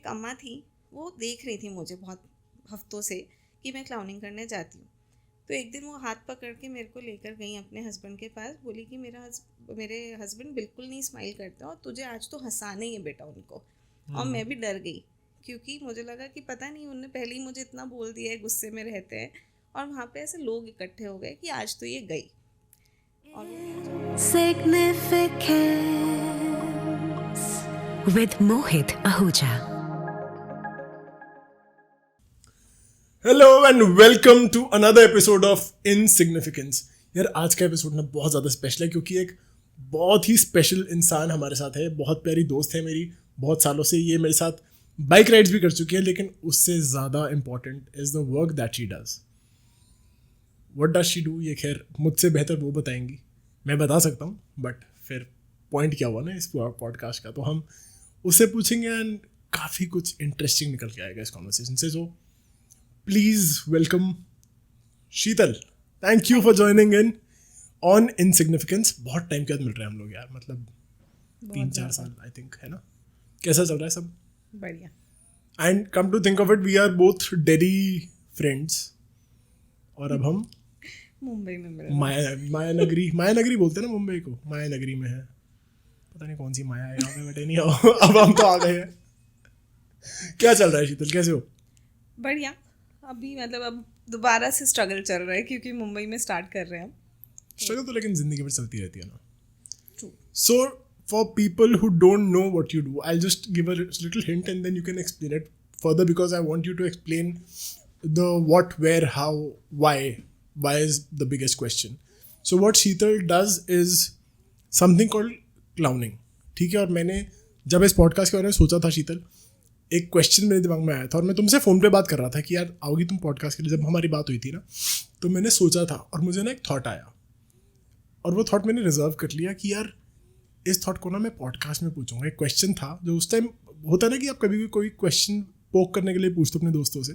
एक अम्मा थी, वो देख रही थी मुझे बहुत हफ्तों से कि मैं क्लाउनिंग करने जाती हूँ। तो एक दिन वो हाथ पकड़ के मेरे को लेकर गई अपने हस्बैंड के पास, बोली कि मेरे हस्बैंड बिल्कुल नहीं स्माइल करते और तुझे आज तो हंसाना ही है बेटा उनको। और मैं भी डर गई क्योंकि मुझे लगा कि पता नहीं उन्होंने पहले ही मुझे इतना बोल दिया है, गुस्से में रहते हैं, और वहाँ पे ऐसे लोग इकट्ठे हो गए कि आज तो ये गई। Significance with Mohit Ahuja. Hello and welcome to another episode of insignificance. यार आज का एपिसोड ना बहुत ज़्यादा स्पेशल है क्योंकि एक बहुत ही स्पेशल इंसान हमारे साथ है। बहुत प्यारी दोस्त है मेरी, बहुत सालों से ये मेरे साथ बाइक राइड्स भी कर चुकी है, लेकिन उससे ज़्यादा important is the work that she does. What does she do, ये खैर मुझसे बेहतर वो बताएंगी। मैं बता सकता हूँ बट फिर पॉइंट क्या हुआ ना इस पॉडकास्ट का, तो हम उससे पूछेंगे एंड काफ़ी कुछ इंटरेस्टिंग निकल के आएगा इस कॉन्वर्सेशन से। So please welcome Sheetal. Thank you for joining in on insignificance. बहुत टाइम के बाद मिल रहे हैं हम लोग यार, मतलब 3-4 साल आई थिंक, है ना? कैसा चल रहा है सब? बढ़िया। And come to think of it, we are both Delhi friends और अब हम मुंबई में मिल माया नगरी बोलते हैं ना मुंबई को, माया नगरी में है। पता नहीं कौन सी माया है यहाँ पे, बेटे नहीं हो। अब हम तो आ गए हैं। क्या चल रहा है शीतल, कैसे हो? बढ़िया। अभी मतलब अब दोबारा से स्ट्रगल चल रहा है क्योंकि मुंबई में स्टार्ट कर रहे हैं हम। स्ट्रगल तो लेकिन जिंदगी में चलती रहती है ना। True. So, for people who don't know what you do, I'll just give a little hint and then you can explain it further because I want you to explain the what, where, how, why. Why is the biggest question. So, what Sheetal does is something called clowning. ठीक है, और मैंने जब इस podcast के बारे में सोचा था शीतल, एक क्वेश्चन मेरे दिमाग में आया था और मैं तुमसे फ़ोन पे बात कर रहा था कि यार आओगी तुम पॉडकास्ट के लिए। जब हमारी बात हुई थी ना, तो मैंने सोचा था और मुझे ना एक थॉट आया और वो थॉट मैंने रिजर्व कर लिया कि यार इस थॉट को ना मैं पॉडकास्ट में पूछूंगा। एक क्वेश्चन था जो उस टाइम होता है ना कि आप कभी भी कोई क्वेश्चन पोक करने के लिए पूछते हो अपने दोस्तों से,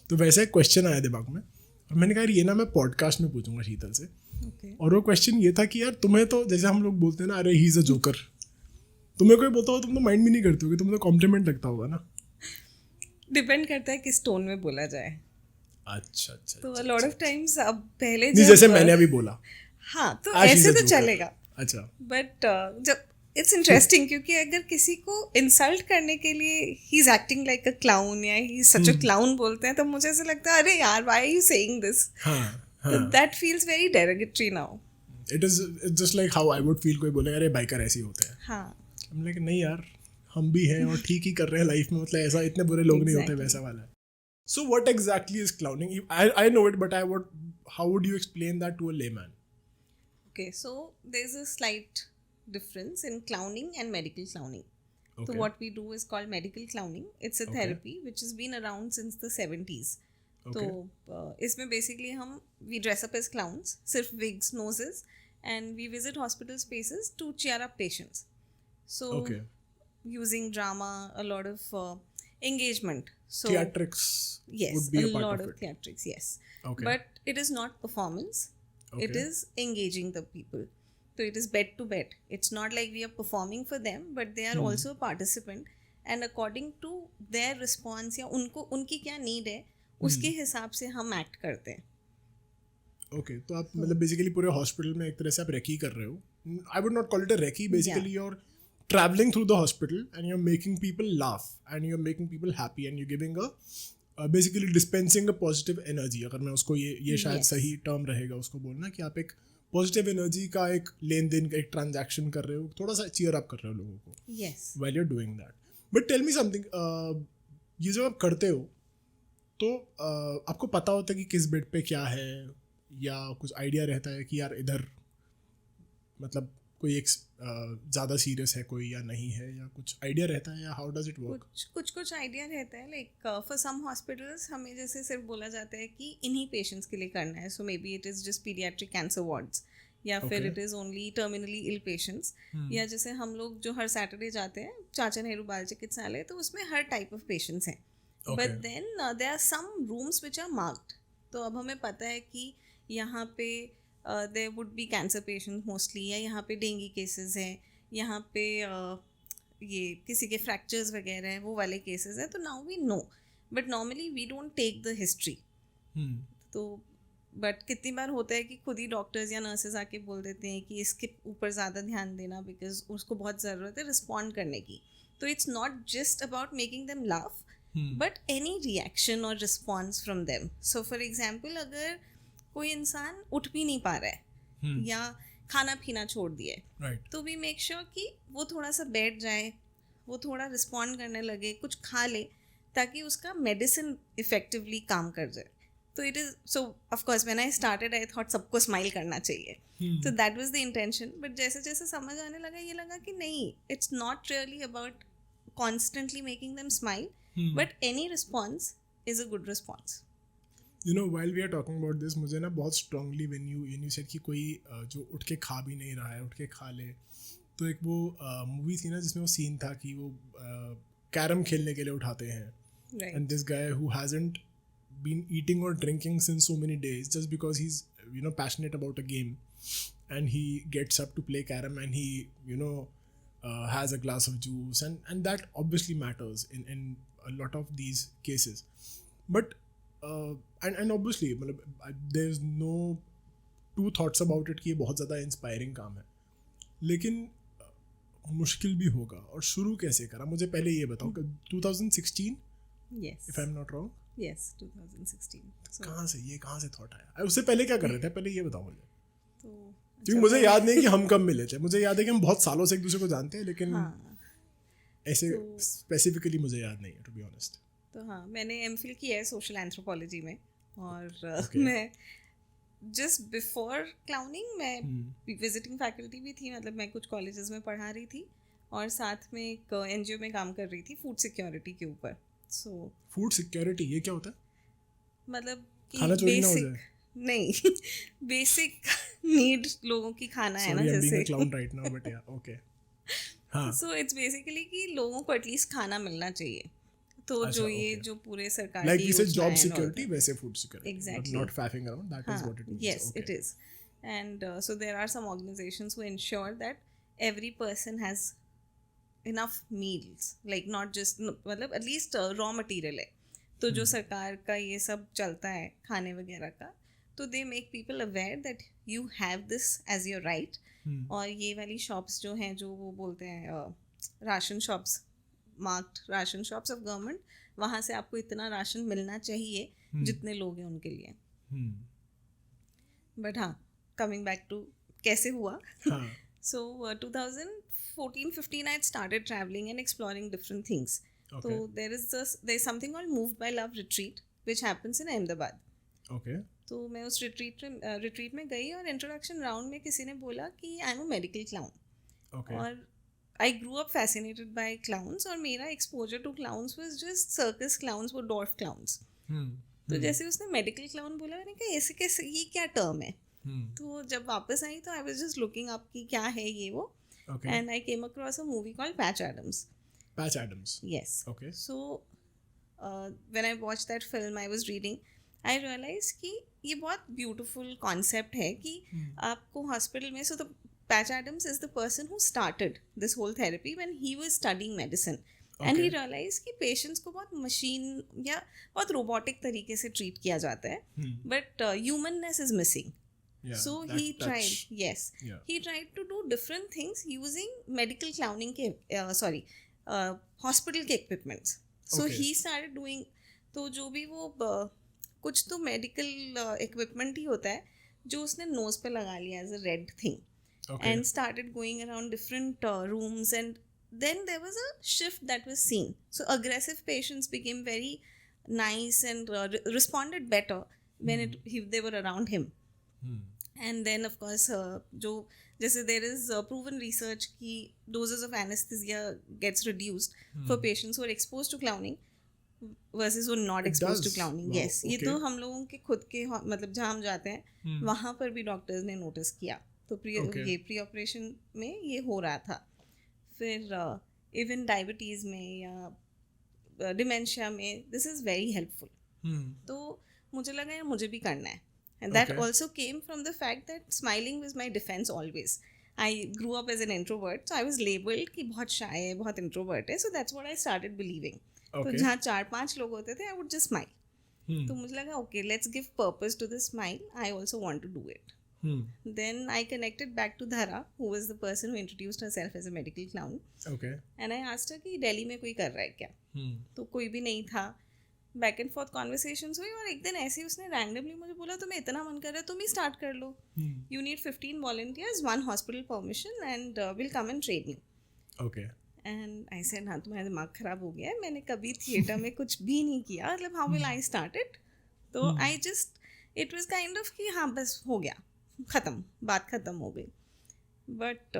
तो वैसे एक क्वेश्चन आया दिमाग में और मैंने कहा ये ना मैं पॉडकास्ट में पूछूंगा शीतल से। और वो क्वेश्चन ये था कि यार तुम्हें तो जैसे हम लोग बोलते हैं ना, अरे ही इज़ अ जोकर, तुम्हें कोई बोलता हो तुम तो माइंड भी नहीं करते हो कि तुम्हें तो कॉम्प्लीमेंट लगता होगा ना। डिपेंड करता है किस टोन में बोला जाए। अच्छा अच्छा, तो लॉट ऑफ टाइम्स अब पहले नहीं जैसे मैंने अभी बोला, हाँ तो आज ऐसे he's a तो joker. चलेगा। अच्छा, बट जब इट्स इंटरेस्टिंग क्योंकि अगर किसी को इंसल्ट करने के लिए he is acting like a clown या ही सच अ क्लाउन बोलते हैं, तो मुझे ऐसा लगता है अरे यार why are you saying this. तो that feels very derogatory now. It is just like how I would feel कोई बोले अरे बाइकर ऐसे ही होते हैं। हाँ हम लाइक नहीं यार, हम भी हैं और ठीक ही कर रहे हैं लाइफ में, मतलब ऐसा इतने बुरे लोग नहीं होते, Exactly. वैसा वाला है। So what exactly is clowning? I know it but how would you explain that to a layman? Okay, so there's a slight difference in clowning and medical clowning. So Okay. what we do is called medical clowning. It's a Okay. therapy which has been around since the 70s. Okay. तो इसमें basically हम we dress up as clowns, सिर्फ wigs, noses, and we visit hospital spaces to cheer up patients. So Okay. using drama, a lot of engagement. So Theatrics yes, would be a a part lot of of it. theatrics, yes. Okay. But it is not performance. It Okay. is engaging the people. So it is bed to bed. It's not like we are performing for them, but they are also a participant. And according to their response या उनको उनकी क्या need है, उसके हिसाब से हम act करते हैं. ओके, तो आप मतलब बेसिकली पूरे हॉस्पिटल में एक तरह से आप रेकी कर रहे हो। I would not call it a recce, basically you are traveling through the hospital and you're making people laugh and you're making people happy and you're giving a basically dispensing a positive energy. अगर मैं उसको ये शायद Yes. सही term रहेगा उसको बोलना कि आप एक पॉजिटिव एनर्जी का एक लेन देन का एक ट्रांजैक्शन कर रहे हो, थोड़ा सा चीयर अप कर रहे हो लोगों को Yes. while you're doing that. But tell me something, ये जब आप करते हो तो आपको पता होता है कि किस बेड पे क्या है, या कुछ आइडिया रहता है कि यार इधर मतलब कोई एक ज़्यादा सीरियस है कोई या नहीं है, या कुछ आइडिया रहता है, या हाउ डज इट वर्क? कुछ आइडिया रहता है। लाइक फॉर सम हॉस्पिटल्स हमें जैसे सिर्फ बोला जाता है कि इन्हीं पेशेंट्स के लिए करना है। So maybe it is just paediatric cancer wards, या फिर it is only terminally ill patients. या जैसे हम लोग जो हर सैटरडे जाते हैं चाचा नेहरू बाल चिकित्सालय, तो उसमें हर टाइप ऑफ पेशेंट्स हैं। But then there are some rooms which are marked. तो अब हमें पता है कि यहाँ पे there would be cancer patient mostly, या यहाँ पे डेंगू केसेस हैं, यहाँ पे ये किसी के फ्रैक्चर्स वगैरह हैं वो वाले केसेस हैं, तो now we know, but normally we don't take the history. तो बट कितनी बार होता है कि खुद ही डॉक्टर्स या नर्सेज आके बोल देते हैं कि इसके ऊपर ज़्यादा ध्यान देना बिकॉज उसको बहुत ज़रूरत है रिस्पॉन्ड करने की. तो it's not just about making them laugh, but any reaction और response from them. So for example, अगर कोई इंसान उठ भी नहीं पा रहा है या खाना पीना छोड़ दिया है, Right. तो वी मेक श्योर कि वो थोड़ा सा बैठ जाए, वो थोड़ा रिस्पॉन्ड करने लगे, कुछ खा ले, ताकि उसका मेडिसिन इफेक्टिवली काम कर जाए. तो it is so of course when I started I thought सबको स्माइल करना चाहिए, तो that was the intention. But जैसे जैसे समझ आने लगा, ये लगा कि नहीं, it's not really about constantly making them smile, but any response is a good response. You know, while we are talking about this, मुझे ना बहुत strongly when you said कि कोई जो उठ के खा भी नहीं रहा है, उठ के खा ले, तो एक वो मूवी थी ना जिसमें वो सीन था कि वो कैरम खेलने के लिए उठाते हैं, Right. and this guy who hasn't been eating or drinking since so many days just because he's passionate about a game, and he gets up to play carom and he has a glass of juice, and that obviously matters in a lot of these cases. But and obviously there's no two thoughts about it कि ये बहुत ज़्यादा inspiring काम है, लेकिन मुश्किल भी होगा. और शुरू कैसे करा, मुझे पहले ये बताओ कि 2016 Yes. if I'm not wrong, Yes, 2016. So, कहाँ से थॉट आया? उससे पहले क्या कर रहे थे, पहले ये बताओ मुझे, तो क्योंकि मुझे याद नहीं कि हम कब मिले थे. मुझे याद है कि हम बहुत सालों से एक दूसरे को जानते हैं, लेकिन हाँ, ऐसे तो- स्पेसिफिकली मुझे याद नहीं है, टू बी ऑनेस्ट. तो हाँ, मैंने एमफिल किया है सोशल एंथ्रोपोलॉजी में, और Okay. मैं जस्ट बिफोर क्लाउनिंग मैं विजिटिंग फैकल्टी भी थी, मतलब मैं कुछ कॉलेजेस में पढ़ा रही थी, और साथ में एक एनजीओ में काम कर रही थी फूड सिक्योरिटी के ऊपर. सो फूड सिक्योरिटी ये क्या होता है? मतलब कि खाना चोरी ना हो बेसिक जाए. नहीं बेसिक नीड लोगों की खाना है ना, Sorry, I'm being a जैसे. clown right now, but yeah, okay. हाँ. सो इट्स बेसिकली कि लोगों को एटलीस्ट खाना मिलना चाहिए. तो अच्छा, जो ये okay. जो पूरे सरकार Like की we said, योजनाएं job and all security, that. वैसे food security. Exactly. But not faffing around. That is what it means. Yes, Okay. it is. And so there are some organizations who ensure that every person has enough meals, like not just मतलब at least raw material है. तो जो सरकार का ये सब चलता है खाने वगैरह का, तो they make people aware that you have this as your right. और ये वाली शॉप्स जो हैं, जो वो बोलते हैं ration shops, marked ration shops of government, वहाँ से आपको इतना राशन मिलना चाहिए जितने लोग हैं उनके लिए. बट हाँ, कमिंग बैक टू कैसे हुआ. हाँ. So 2014-15 I had started traveling and exploring different things. Okay. So there's something called Moved by Love retreat which happens in Ahmedabad. Okay. तो मैं उस रिट्रीट में गई, और इंट्रोडक्शन राउंड में किसी ने बोला कि I am a medical clown. Okay. और I grew up fascinated by clowns, और मेरा exposure to clowns was just circus clowns, वो डॉर्फ क्लाउन्स. तो जैसे उसने मेडिकल क्लाउन बोला, मैंने कहा ऐसे कैसे, ये क्या टर्म है. तो जब वापस आई तो I was just looking up कि क्या है ये वो, Okay. And I came across a movie called Patch Adams. Patch Adams. Yes. Okay. So when I watched that film, I was reading, I realized कि ये बहुत beautiful concept है कि आपको hospital में, so the Patch Adams is the person who started this whole therapy when he was studying medicine. And he Okay. realized कि patients को बहुत machine या बहुत robotic तरीके से treat किया जाता है, but humanness is missing. Yeah. So that he touch. tried, yes, Yeah. he tried to do different things using medical clowning के hospital के equipments. So Okay. he started doing, तो जो भी वो कुछ तो medical equipment ही होता है जो उसने nose पे लगा लिया as a red thing. Okay. And started going around different rooms, and then there was a shift that was seen. So aggressive patients became very nice and responded better when they were around him. And then of course जो जैसे there is proven research कि doses of anesthesia gets reduced for patients who are exposed to clowning versus who are not It exposed to does? clowning. Wow, Yes, ये okay. तो हम लोगों के खुद के मतलब जहाँ हम जाते हैं वहाँ पर भी डॉक्टर्स ने नोटिस किया. तो Okay. ये प्री ऑपरेशन में ये हो रहा था. फिर इवन डायबिटीज़ में या डिमेंशिया में दिस इज़ वेरी हेल्पफुल. तो मुझे लगा यार मुझे भी करना है. And that Okay. also came from the fact that smiling was my defense always. I grew up as an introvert, so I was labelled कि बहुत शाय है, बहुत इंट्रोवर्ट है, so that's what I started believing. तो Okay. जहाँ 4-5 लोग होते थे, आई वुड जस्ट स्माइल. तो मुझे लगा okay, let's give purpose to this smile, I also want to do it. Then I connected back to Dhara, who was the person who introduced herself as a medical clown. Okay. And I asked her कि दिल्ली में कोई कर रहा है क्या. तो कोई भी नहीं था. बैक एंड फोर्थ कॉन्वर्सेशंस हुई और एक दिन ऐसे ही उसने रैंडमली मुझे बोला तुम्हें इतना मन कर रहा है तुम ही स्टार्ट कर लो. You need 15 volunteers, 1 hospital permission and we'll come and train you. Okay. And I said हाँ तुम्हारा दिमाग ख़राब हो गया है, मैंने कभी थिएटर में कुछ भी नहीं किया, मतलब how will I start it. तो I just it was kind of कि हाँ बस हो गया, ख़त्म, बात ख़त्म हो गई. बट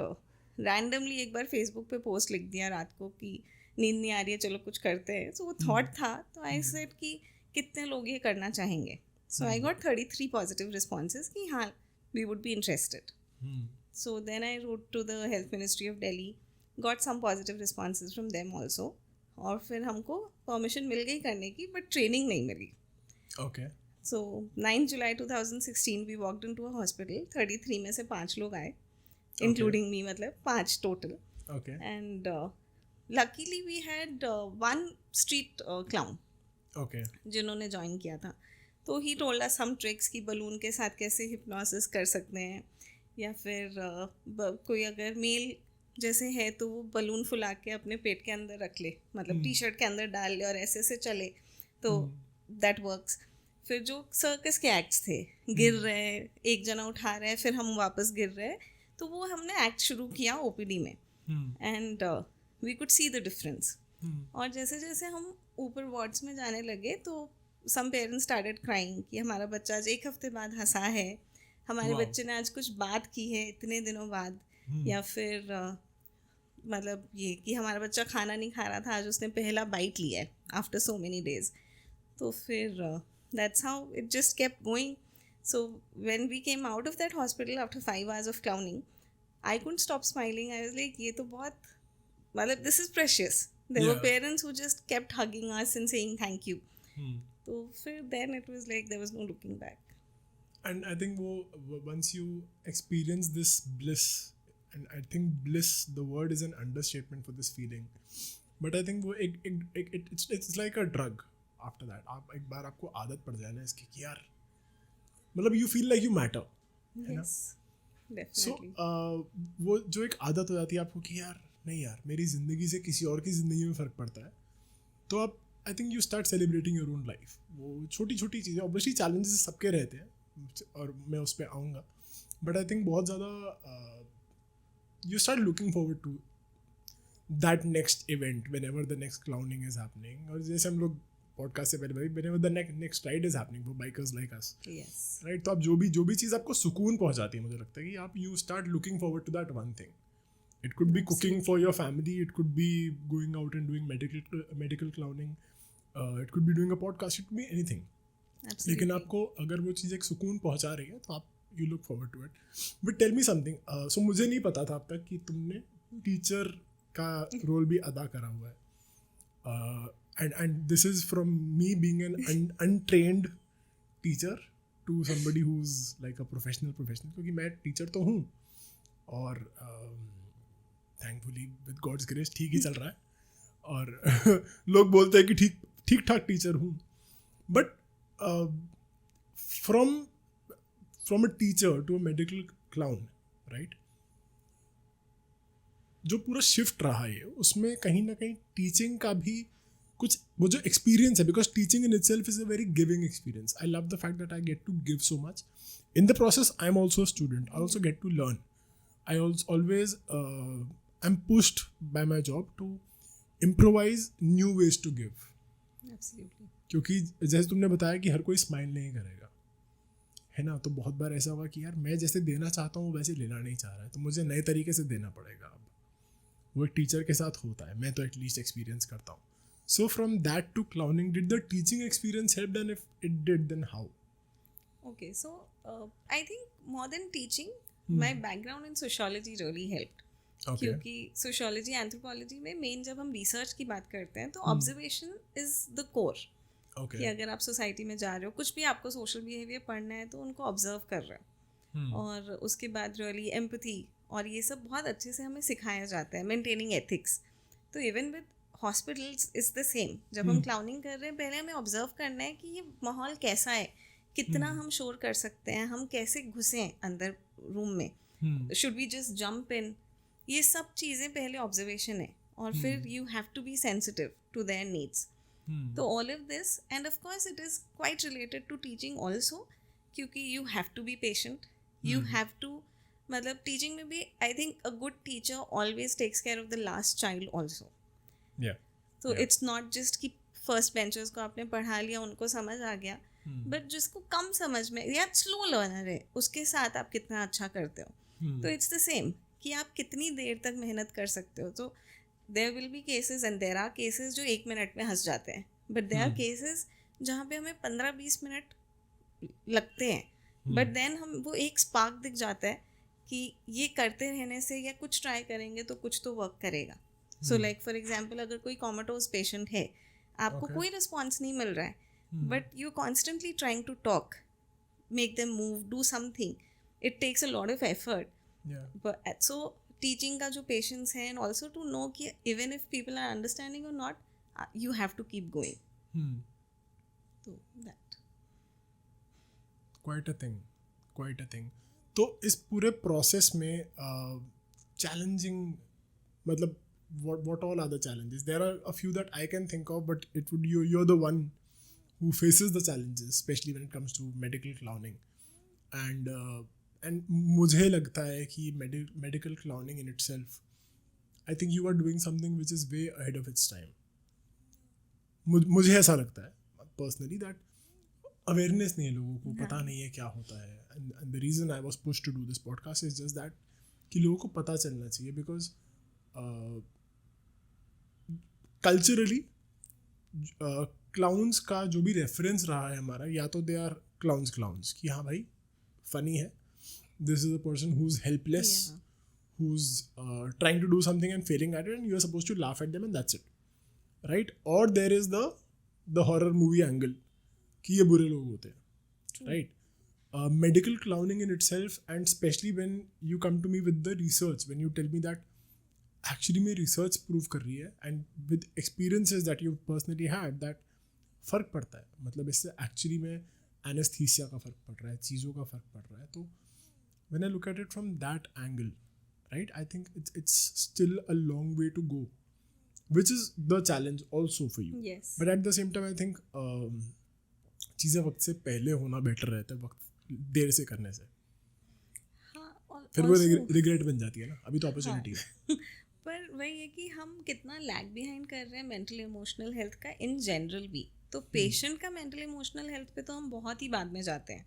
रैंडमली एक बार फेसबुक पे पोस्ट लिख दिया रात को कि नींद नहीं आ रही है चलो कुछ करते हैं. सो वो थॉट था, तो आई सेड कि कितने लोग ये करना चाहेंगे. So I got 33 positive responses कि हाँ we would be interested. So then I wrote to the health ministry of Delhi, got some positive responses from them also. और फिर हमको परमिशन मिल गई करने की, बट ट्रेनिंग नहीं मिली. Okay. So 9 July 2016 we walked into a hospital. 33 में से 5 लोग आए, including me, मतलब 5 total. Okay. And luckily we had one street clown Okay. जिन्होंने ज्वाइन किया था. तो he told us some tricks कि बलून के साथ कैसे hypnosis कर सकते हैं, या फिर कोई अगर मेल जैसे है तो वो बलून फुला के अपने पेट के अंदर रख ले, मतलब टी शर्ट के अंदर डाल ले और ऐसे से चले, तो दैट वर्क्स. फिर जो सर्कस के एक्ट्स थे, गिर रहे हैं, एक जना उठा रहा है, फिर हम वापस गिर रहे हैं, तो वो हमने एक्ट शुरू किया ओपीडी में. And we could see the difference. और जैसे जैसे हम ऊपर वार्ड्स में जाने लगे तो सम पेरेंट्स स्टार्टेड क्राइंग कि हमारा बच्चा आज 1 हफ्ते बाद हंसा है, हमारे बच्चे ने आज कुछ बात की है इतने दिनों बाद, या फिर मतलब ये कि हमारा बच्चा खाना नहीं खा रहा था, आज उसने पहला बाइट लिया है आफ्टर सो मेनी डेज. तो फिर that's how it just kept going. So when we came out of that hospital after 5 hours of clowning, I couldn't stop smiling. I was like, ये तो बहुत, मतलब this is precious. There were parents who just kept hugging us and saying thank you. So then it was like there was no looking back. And I think once you experience this bliss, and I think bliss, the word is an understatement for this feeling, but I think it's like a drug. After that आप एक बार आपको आदत पड़ जाए ना इसकी कि यार मतलब you feel like you matter, है ना. सो वो जो एक आदत हो जाती है आपको कि यार नहीं यार मेरी ज़िंदगी से किसी और की ज़िंदगी में फ़र्क पड़ता है, तो आप I think you start celebrating your own life. वो छोटी छोटी चीज़ें, ऑब्वियसली चैलेंजेस सबके रहते हैं और मैं उस पर आऊँगा, बट आई थिंक बहुत ज़्यादा you start looking forward to that next event whenever the next clowning is happening. और जैसे हम लोग पॉडकास्ट से पहले whenever the next ride is happening for bikers like us, Yes. right? तो आप जो भी चीज़ आपको सुकून पहुंचाती है, मुझे लगता है कि आप you start looking forward to that one thing. It could be cooking for your family, it could be going out and doing medical clowning, it could be doing a podcast, it could be anything. Absolutely. लेकिन आपको अगर वो चीज़ एक सुकून पहुंचा रही है तो आप you look forward to it. But tell me something. So मुझे नहीं पता था अब तक कि तुमने टीचर का रोल भी अदा करा हुआ है. And this is from me being an untrained teacher to somebody who's like a professional, क्योंकि मैं टीचर तो हूँ और thankfully with God's grace ठीक ही चल रहा है, और लोग बोलते हैं कि ठीक ठाक टीचर हूँ. But from a teacher to a medical clown, right? जो पूरा शिफ्ट रहा है उसमें कहीं ना कहीं टीचिंग का भी कुछ वो जो एक्सपीरियंस है, because teaching in itself is a very giving experience. I love the fact that I get to give so much. In the process I am also student, I also get to learn. I always I am pushed by my job to improvise new ways to give. Absolutely. क्योंकि जैसे तुमने बताया कि हर कोई smile नहीं करेगा, है ना, तो बहुत बार ऐसा हुआ कि यार मैं जैसे देना चाहता हूँ वैसे लेना नहीं चाह रहा है, तो मुझे नए तरीके से देना पड़ेगा. अब वो एक टीचर के साथ होता है, मैं तो एटलीस्ट एक्सपीरियंस करता हूँ. So from that to clowning, did the teaching experience help, and if it did, then how? Okay, so I think more than teaching, my background in sociology really helped. Okay. क्योंकि sociology, anthropology में main जब हम research की बात करते हैं तो observation is the core. Okay. कि अगर आप society में जा रहे हो, कुछ भी आपको social behavior पढ़ना है तो उनको observe कर रहे हो. और उसके बाद really empathy और ये सब बहुत अच्छे से हमें सिखाया जाता है, मेंटेनिंग एथिक्स. तो even with hospitals is the same. जब हम क्लाउनिंग कर रहे हैं पहले हमें ऑब्जर्व करना है कि ये माहौल कैसा है, कितना हम शोर कर सकते हैं, हम कैसे घुसें अंदर रूम में, should we just jump in. ये सब चीज़ें पहले ऑब्जर्वेशन है, और फिर you have to be sensitive to their needs. तो all of this, and of course it is quite related to teaching also, क्योंकि you have to be patient, you have to, मतलब टीचिंग में भी I think a good teacher always takes care of the last child also. तो it's not just कि first benchers को आपने पढ़ा लिया, उनको समझ आ गया, बट जिसको कम समझ में या स्लो लर्नर है उसके साथ आप कितना अच्छा करते हो. तो इट्स द सेम कि आप कितनी देर तक मेहनत कर सकते हो. तो there will be cases and there are cases जो 1 मिनट में हंस जाते हैं, बट देयर आर केसेस जहाँ पे हमें 15-20 मिनट लगते हैं, बट देन हम वो एक स्पार्क दिख जाता है कि ये करते रहने से या कुछ ट्राई करेंगे तो कुछ तो वर्क करेगा. सो लाइक फॉर एग्जाम्पल, अगर कोई कोमाटोज पेशेंट है, आपको कोई रिस्पॉन्स नहीं मिल रहा है, but you constantly trying to talk, make them move, do something, it takes a lot of effort. So teaching का जो पेशेंस है, एंड ऑल्सो टू नो कि even if people are understanding और not, you have to keep going. तो that quite a thing. तो इस पूरे process में चैलेंजिंग, मतलब what all are the challenges? There are a few that I can think of, but it would you're the one who faces the challenges, especially when it comes to medical clowning. And मुझे लगता है कि medical clowning in itself, I think you are doing something which is way ahead of its time. मुझे ऐसा लगता है personally that awareness नहीं है लोगों को, पता नहीं है क्या होता है. And the reason I was pushed to do this podcast is just that कि लोगों को पता चलना चाहिए, because कल्चरली क्लाउन्स का जो भी रेफरेंस रहा है हमारा, या तो दे आर क्लाउन्स कि हाँ भाई फनी है, this is a person who is helpless, who is trying to do something and failing at it, and you are suppose to laugh at them and that's it, right? और there is the horror movie angle कि ये बुरे लोग होते हैं, right? Medical clowning in itself, and especially when you come to me with the research, when you tell me that actually में research prove कर रही है, and with experiences that you've personally had, that फ़र्क पड़ता है. मतलब इससे actually में anesthesia का फ़र्क पड़ रहा है, चीज़ों का फ़र्क पड़ रहा है. तो when I look at it from that angle, right, I think it's still a long way to go, which is the challenge also for you. Yes. But at the same time I think चीज़ें वक्त से पहले होना better रहता है, वक्त देर से करने से. हाँ, फिर वो रिग्रेट बन जाती है ना. अभी तो अपॉर्चुनिटी है. पर वही है कि हम कितना लैग बिहाइंड कर रहे हैं मेंटल इमोशनल हेल्थ का इन जनरल भी. तो पेशेंट का मेंटल इमोशनल हेल्थ पे तो हम बहुत ही बाद में जाते हैं.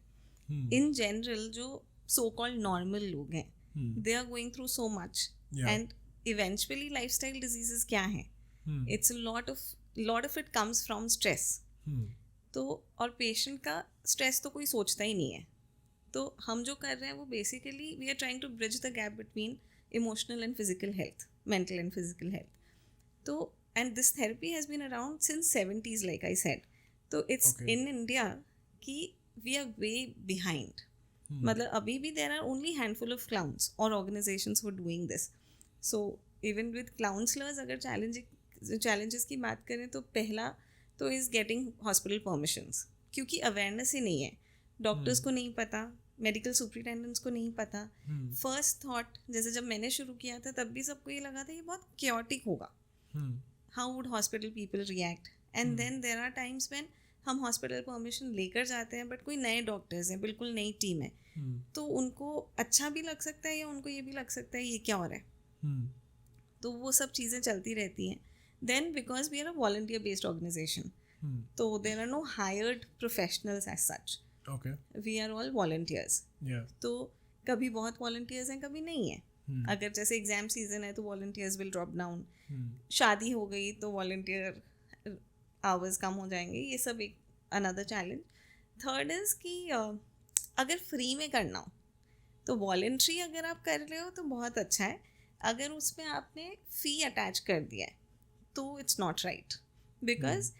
इन जनरल जो सो कॉल्ड नॉर्मल लोग हैं, they are going through so much, and eventually lifestyle diseases क्या हैं? It's lot of it comes from stress. तो और पेशेंट का स्ट्रेस तो कोई सोचता ही नहीं है. तो हम जो कर रहे हैं वो basically we are trying to bridge the gap between emotional and physical health, mental and physical health. तो and this therapy has been around since 70s like I said. तो इट्स इन इंडिया कि we are way behind. मतलब अभी भी there are only handful of clowns और organisations for doing this. So even with counsellors अगर challenges की बात करें तो पहला तो इज़ गेटिंग हॉस्पिटल परमिशंस, क्योंकि अवेयरनेस ही नहीं है. डॉक्टर्स को नहीं पता, मेडिकल सुपरिटेंडेंट्स को नहीं पता. फर्स्ट थॉट, जैसे जब मैंने शुरू किया था तब भी सबको ये लगा था ये बहुत क्योटिक होगा, how would hospital people react. And then there are times when हम हॉस्पिटल परमिशन लेकर जाते हैं, बट कोई नए डॉक्टर्स हैं, बिल्कुल नई टीम है, तो उनको अच्छा भी लग सकता है या उनको ये भी लग सकता है ये क्या हो रहा है. तो वो सब चीज़ें चलती रहती हैं. Then because we are a volunteer based organization, so there are no hired professionals as such. Okay. We are all volunteers. Yeah. तो कभी बहुत volunteers हैं, कभी नहीं है. अगर जैसे एग्जाम सीजन है तो volunteers will drop down. शादी हो गई तो volunteer hours कम हो जाएंगे. ये सब एक another challenge. Third is कि अगर फ्री में करना हो तो voluntary अगर आप कर रहे हो तो बहुत अच्छा है. अगर उसमें आपने फी अटैच कर दिया है तो it's not right, because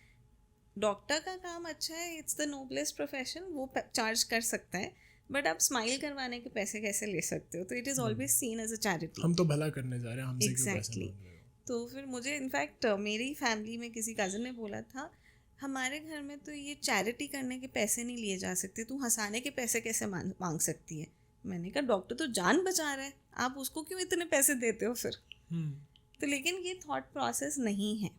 doctor का काम अच्छा है, इट्स द नोबलेस्ट प्रोफेशन, वो चार्ज कर सकता है. बट आप स्माइल करवाने के पैसे कैसे ले सकते हो? तो it is always seen as a charity. हम तो भला करने जा रहे हैं, हमसे क्यों पैसे Exactly. मांग रहे हो? तो फिर मुझे इनफैक्ट मेरी फैमिली में किसी कज़न ने बोला था, हमारे घर में तो ये चैरिटी करने के पैसे नहीं लिए जा सकते, तू हंसाने के पैसे कैसे मांग सकती है? मैंने कहा डॉक्टर तो जान बचा रहा है, आप उसको क्यों इतने पैसे देते हो फिर? तो लेकिन ये थॉट प्रोसेस नहीं है.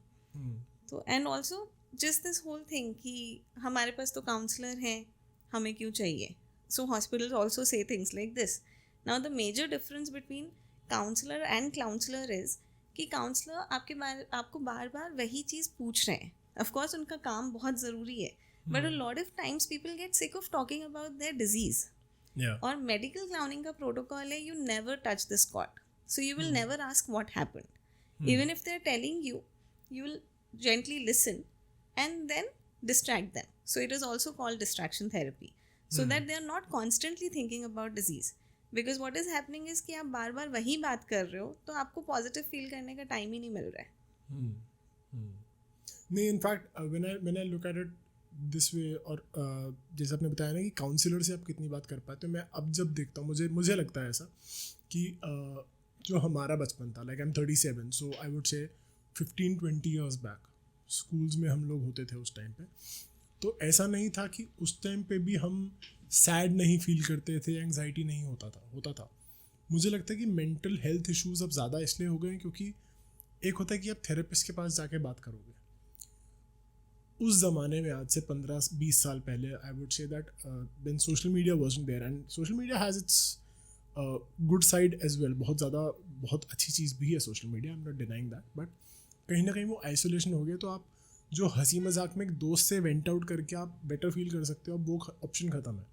तो and also just this whole thing कि हमारे पास तो काउंसलर हैं, हमें क्यों चाहिए? So hospitals also say things like this. Now the major difference between counsellor and counsellor is कि काउंसलर आपको बार बार वही चीज़ पूछ रहे हैं. ऑफकोर्स उनका काम बहुत ज़रूरी है, but a lot of times people get sick of talking about their disease. Yeah. और मेडिकल क्लाउनिंग का प्रोटोकॉल है, you never touch the spot, so you will never ask what happened. Even if they're telling you, you will gently listen and then distract them. So it is also called distraction therapy, so that they are not constantly thinking about disease. Because what is happening is कि आप बार बार वही बात कर रहे हो, तो आपको positive feel करने का टाइम ही नहीं मिल रहा है. नहीं, in fact when I look at it this way, और जैसे आपने बताया ना कि काउंसलर से आप कितनी बात कर पाते हो, मैं अब जब देखता हूँ मुझे लगता है ऐसा कि जो हमारा बचपन था, like I am 37, so I would से 15-20 ईयर्स बैक स्कूल्स में हम लोग होते थे उस टाइम पे, तो ऐसा नहीं था कि उस टाइम पे भी हम सैड नहीं फील करते थे, एंग्जाइटी नहीं होता था. मुझे लगता है कि मेंटल हेल्थ इश्यूज अब ज़्यादा इसलिए हो गए हैं क्योंकि एक होता है कि आप थेरेपिस्ट के पास जाके बात करोगे. उस ज़माने में आज से 15-20 साल पहले I would say that when social media wasn't there, and social media has its good side as well. बहुत अच्छी चीज़ भी है social media, I am not denying that, but कहीं ना कहीं वो आइसोलेशन हो गया. तो आप जो हंसी मजाक में एक दोस्त से वेंट आउट करके आप बेटर फील कर सकते हो, अब वो ऑप्शन खत्म है.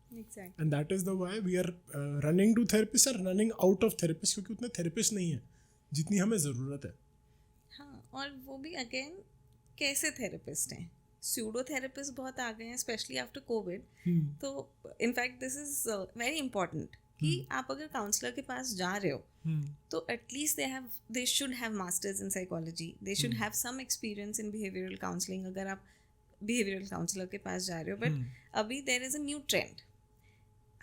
And that is the why we are running to therapist और रनिंग आउट ऑफ थेरेपिस्ट, क्योंकि उतने थेरेपिस्ट नहीं है जितनी हमें ज़रूरत है. हाँ, और वो भी अगेन कैसे थेरेपिस्ट हैं? स्यूडो थेरेपिस्ट बहुत आ गए हैं, स्पेशली आफ्टर कोविड. तो in fact this is very important कि आप अगर काउंसलर के पास जा रहे हो, तो at least they should have masters in psychology, they should have some experience in behavioural counselling, अगर आप बिहेवियरल काउंसलर के पास जा रहे हो. बट अभी there is a new trend,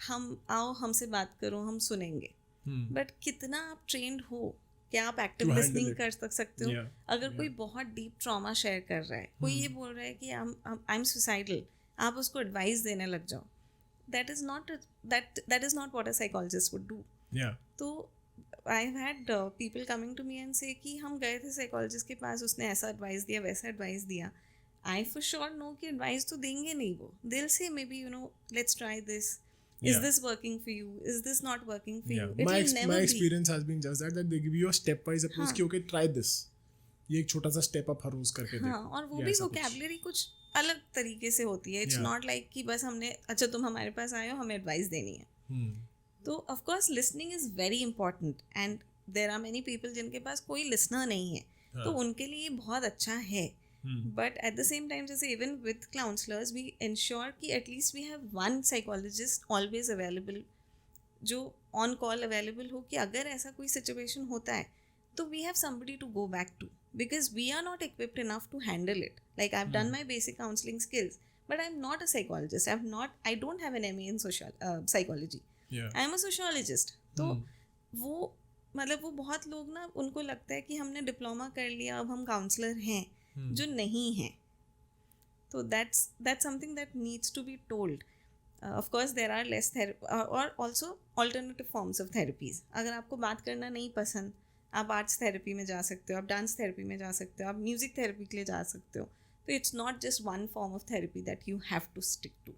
हम आओ हमसे बात करो, हम सुनेंगे. बट कितना आप ट्रेंड हो, क्या आप एक्टिव लिसनिंग कर सकते हो? अगर कोई बहुत डीप ट्रॉमा शेयर कर रहा है, कोई ये बोल रहा है कि आई एम सुसाइडल, आप उसको एडवाइस देने लग जाओ, that is not what a psychologist would do. तो I have had people coming to me and say कि हम गए थे साइकोलॉजिस्ट के पास, उसने ऐसा एडवाइस दिया, वैसा एडवाइस दिया. I for sure know कि एडवाइस तो देंगे नहीं वो. They'll say maybe let's try this. Is this working for you? Is this not working for you? It will never my be. experience has been just that they give you a step-wise approach कि okay, try this. ये एक छोटा सा step up हर रोज करके देखो. हाँ, और वो भी वोकैबुलरी कुछ अलग तरीके से होती है. इट्स नॉट लाइक कि बस हमने अच्छा तुम हमारे पास आए हो, हमें एडवाइस देनी है. तो of course listening is very important, and there are many people जिनके पास कोई लिसनर नहीं है, तो उनके लिए बहुत अच्छा है. But at the same time, जैसे even with counsellors we ensure कि at least we have one psychologist always available, जो ऑन कॉल अवेलेबल हो, कि अगर ऐसा कोई सिचुएशन होता है तो we have somebody to go back to, because we are not equipped enough to handle it. Like I've done my basic counseling skills, but I'm not a psychologist. I don't have an MA in psychology. I'm a sociologist. तो वो मतलब वो बहुत लोग ना, उनको लगता है कि हमने डिप्लोमा कर लिया, अब हम काउंसलर हैं, जो नहीं है. तो that's something that needs to be told. Of course there are less or also alternative forms of therapies. अगर आपको बात करना नहीं पसंद, आप आर्ट्स थेरेपी में जा सकते हो, आप डांस थेरेपी में जा सकते हो, आप म्यूजिक थेरेपी के लिए जा सकते हो. तो it's not just one form of therapy that you have to stick to.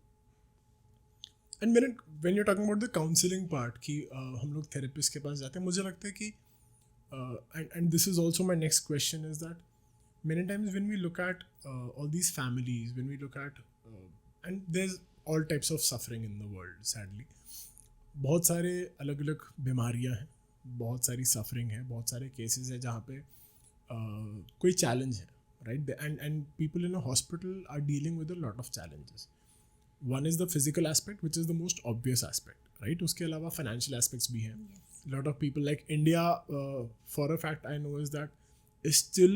And when you talking about the counselling part कि हम लोग थेरेपिस्ट के पास जाते हैं, मुझे लगता है कि and this is also my next question is that many times when we look at all these families, when we look at and there is all types of suffering in the world sadly. बहुत सारे अलग अलग बीमारियाँ हैं, बहुत सारी suffering है, बहुत सारे केसेस है जहाँ पे कोई चैलेंज है, right? And people in a hospital are dealing with a lot of challenges. One is the physical aspect which is the most obvious aspect, right? उसके अलावा फाइनेंशियल एस्पेक्ट्स भी हैं. Lot of people like India for a fact I know is that is still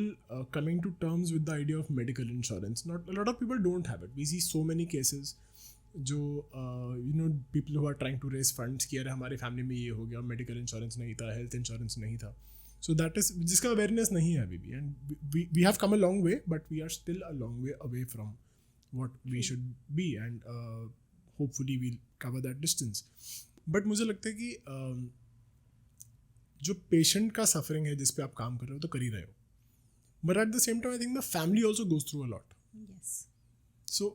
coming to terms with the idea of medical insurance. Not a lot of people don't have it. We see so many cases जो people who are trying to raise funds कि अरे हमारी family में ये हो गया, medical insurance नहीं था, हेल्थ इंश्योरेंस नहीं था. सो दैट इज जिसका अवेयरनेस नहीं है अभी भी, and we have come a long way, but we are still a long way away from what we should be, and hopefully we'll cover that distance. But मुझे लगता है कि जो पेशेंट का सफरिंग है जिस पे आप काम कर रहे हो तो कर ही रहे हो, but at the same time I think the family also goes through a lot. Yes. So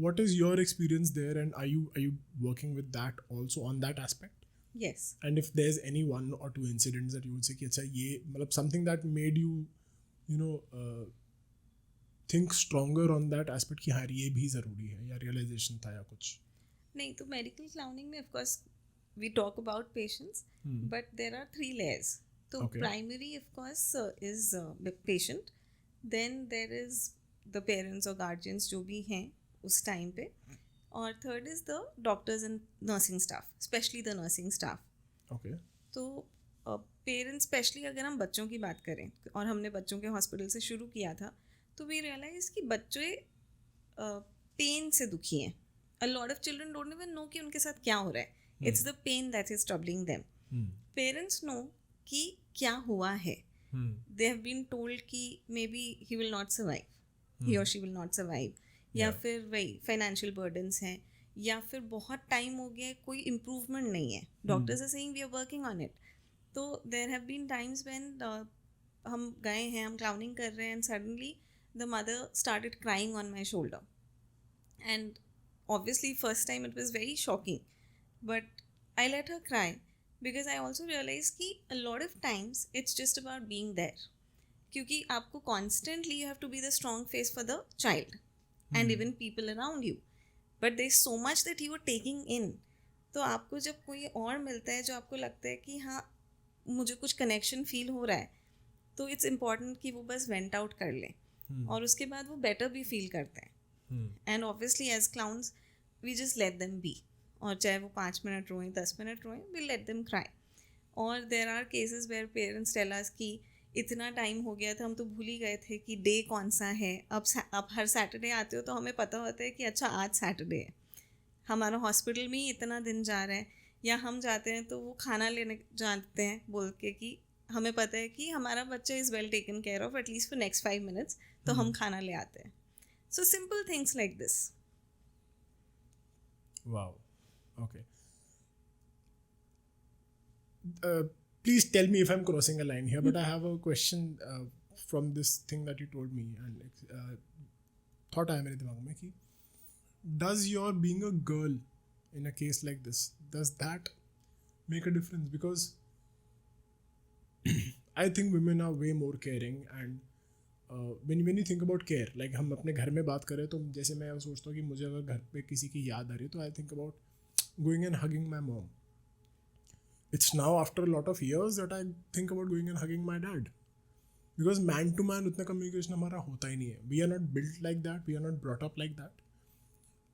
what is your experience there, and are you working with that also on that aspect? Yes. And if there's any one or two incidents that you would say कि अच्छा ये मतलब something that made you think stronger on that aspect कि हाँ ये भी ज़रूरी है, या realization था या कुछ. नहीं, तो मेडिकल क्लाउनिंग में of course we talk about patients, but there are 3 layers. तो Okay. Primary of course is patient, then there is the parents और गार्जियंस जो भी हैं उस टाइम पे, और third is the doctors and nursing staff, specially the nursing staff. Okay. तो parents specially अगर हम बच्चों की बात करें, और हमने बच्चों के हॉस्पिटल से शुरू किया था, तो वी रियलाइज कि बच्चे पेन से दुखी हैं. A lot of children don't even know कि उनके साथ क्या हो रहा है. It's the pain that is troubling them. Parents know कि क्या हुआ है. दे हैव बीन टोल्ड कि maybe he will not survive, he और शी विल नॉट सर्वाइव, या फिर वही फाइनेंशियल बर्डन्स हैं, या फिर बहुत टाइम हो गया है, कोई इम्प्रूवमेंट नहीं है. Doctors are saying we are working on it. तो there have been times when हम गए हैं, हम क्लाउनिंग कर रहे हैं, and suddenly the mother started crying on my shoulder, and obviously first time it was very shocking, but I let her cry because I also realized कि a lot of times it's just about being there, क्योंकि आपको constantly you have to be the strong face for the child and even people around you, but there's so much that you are taking in. तो आपको जब कोई और मिलता है जो आपको लगता है कि हाँ मुझे कुछ कनेक्शन फील हो रहा है, तो इट्स इम्पॉर्टेंट कि वो बस वेंट आउट कर लें, और उसके बाद वो बेटर भी फील करते हैं. And obviously as clowns we just let them be, और चाहे वो 5 मिनट रोएं, 10 मिनट रोएं, वी लेट देम क्राई. और there are cases where parents tell us कि इतना टाइम हो गया था, हम तो भूल ही गए थे कि डे कौन सा है. अब हर सैटरडे आते हो तो हमें पता होता है कि अच्छा आज सैटरडे है, हमारा हॉस्पिटल में ही इतना दिन जा रहा है. या हम जाते हैं तो वो खाना लेने जाते हैं बोल के कि हमें पता है कि हमारा बच्चा is well taken care of at least for next 5 minutes, तो हम खाना ले आते हैं. So simple things like this. Wow. Okay. Please tell me if I'm crossing a line here, but I have a question from this thing that you told me, and thought आया मेरे दिमाग में कि does your being a girl in a case like this, does that make a difference? Because I think women are way more caring, and when you think about care, like हम अपने घर में बात करें तो जैसे मैं सोचता हूँ कि मुझे अगर घर पे किसी की याद आ रही है तो I think about going and hugging my mom. It's now after lot of years that I think about going and hugging my dad, because man to man उतना कम्युनिकेशन हमारा होता ही नहीं है. We are not built like that, we are not brought up like that,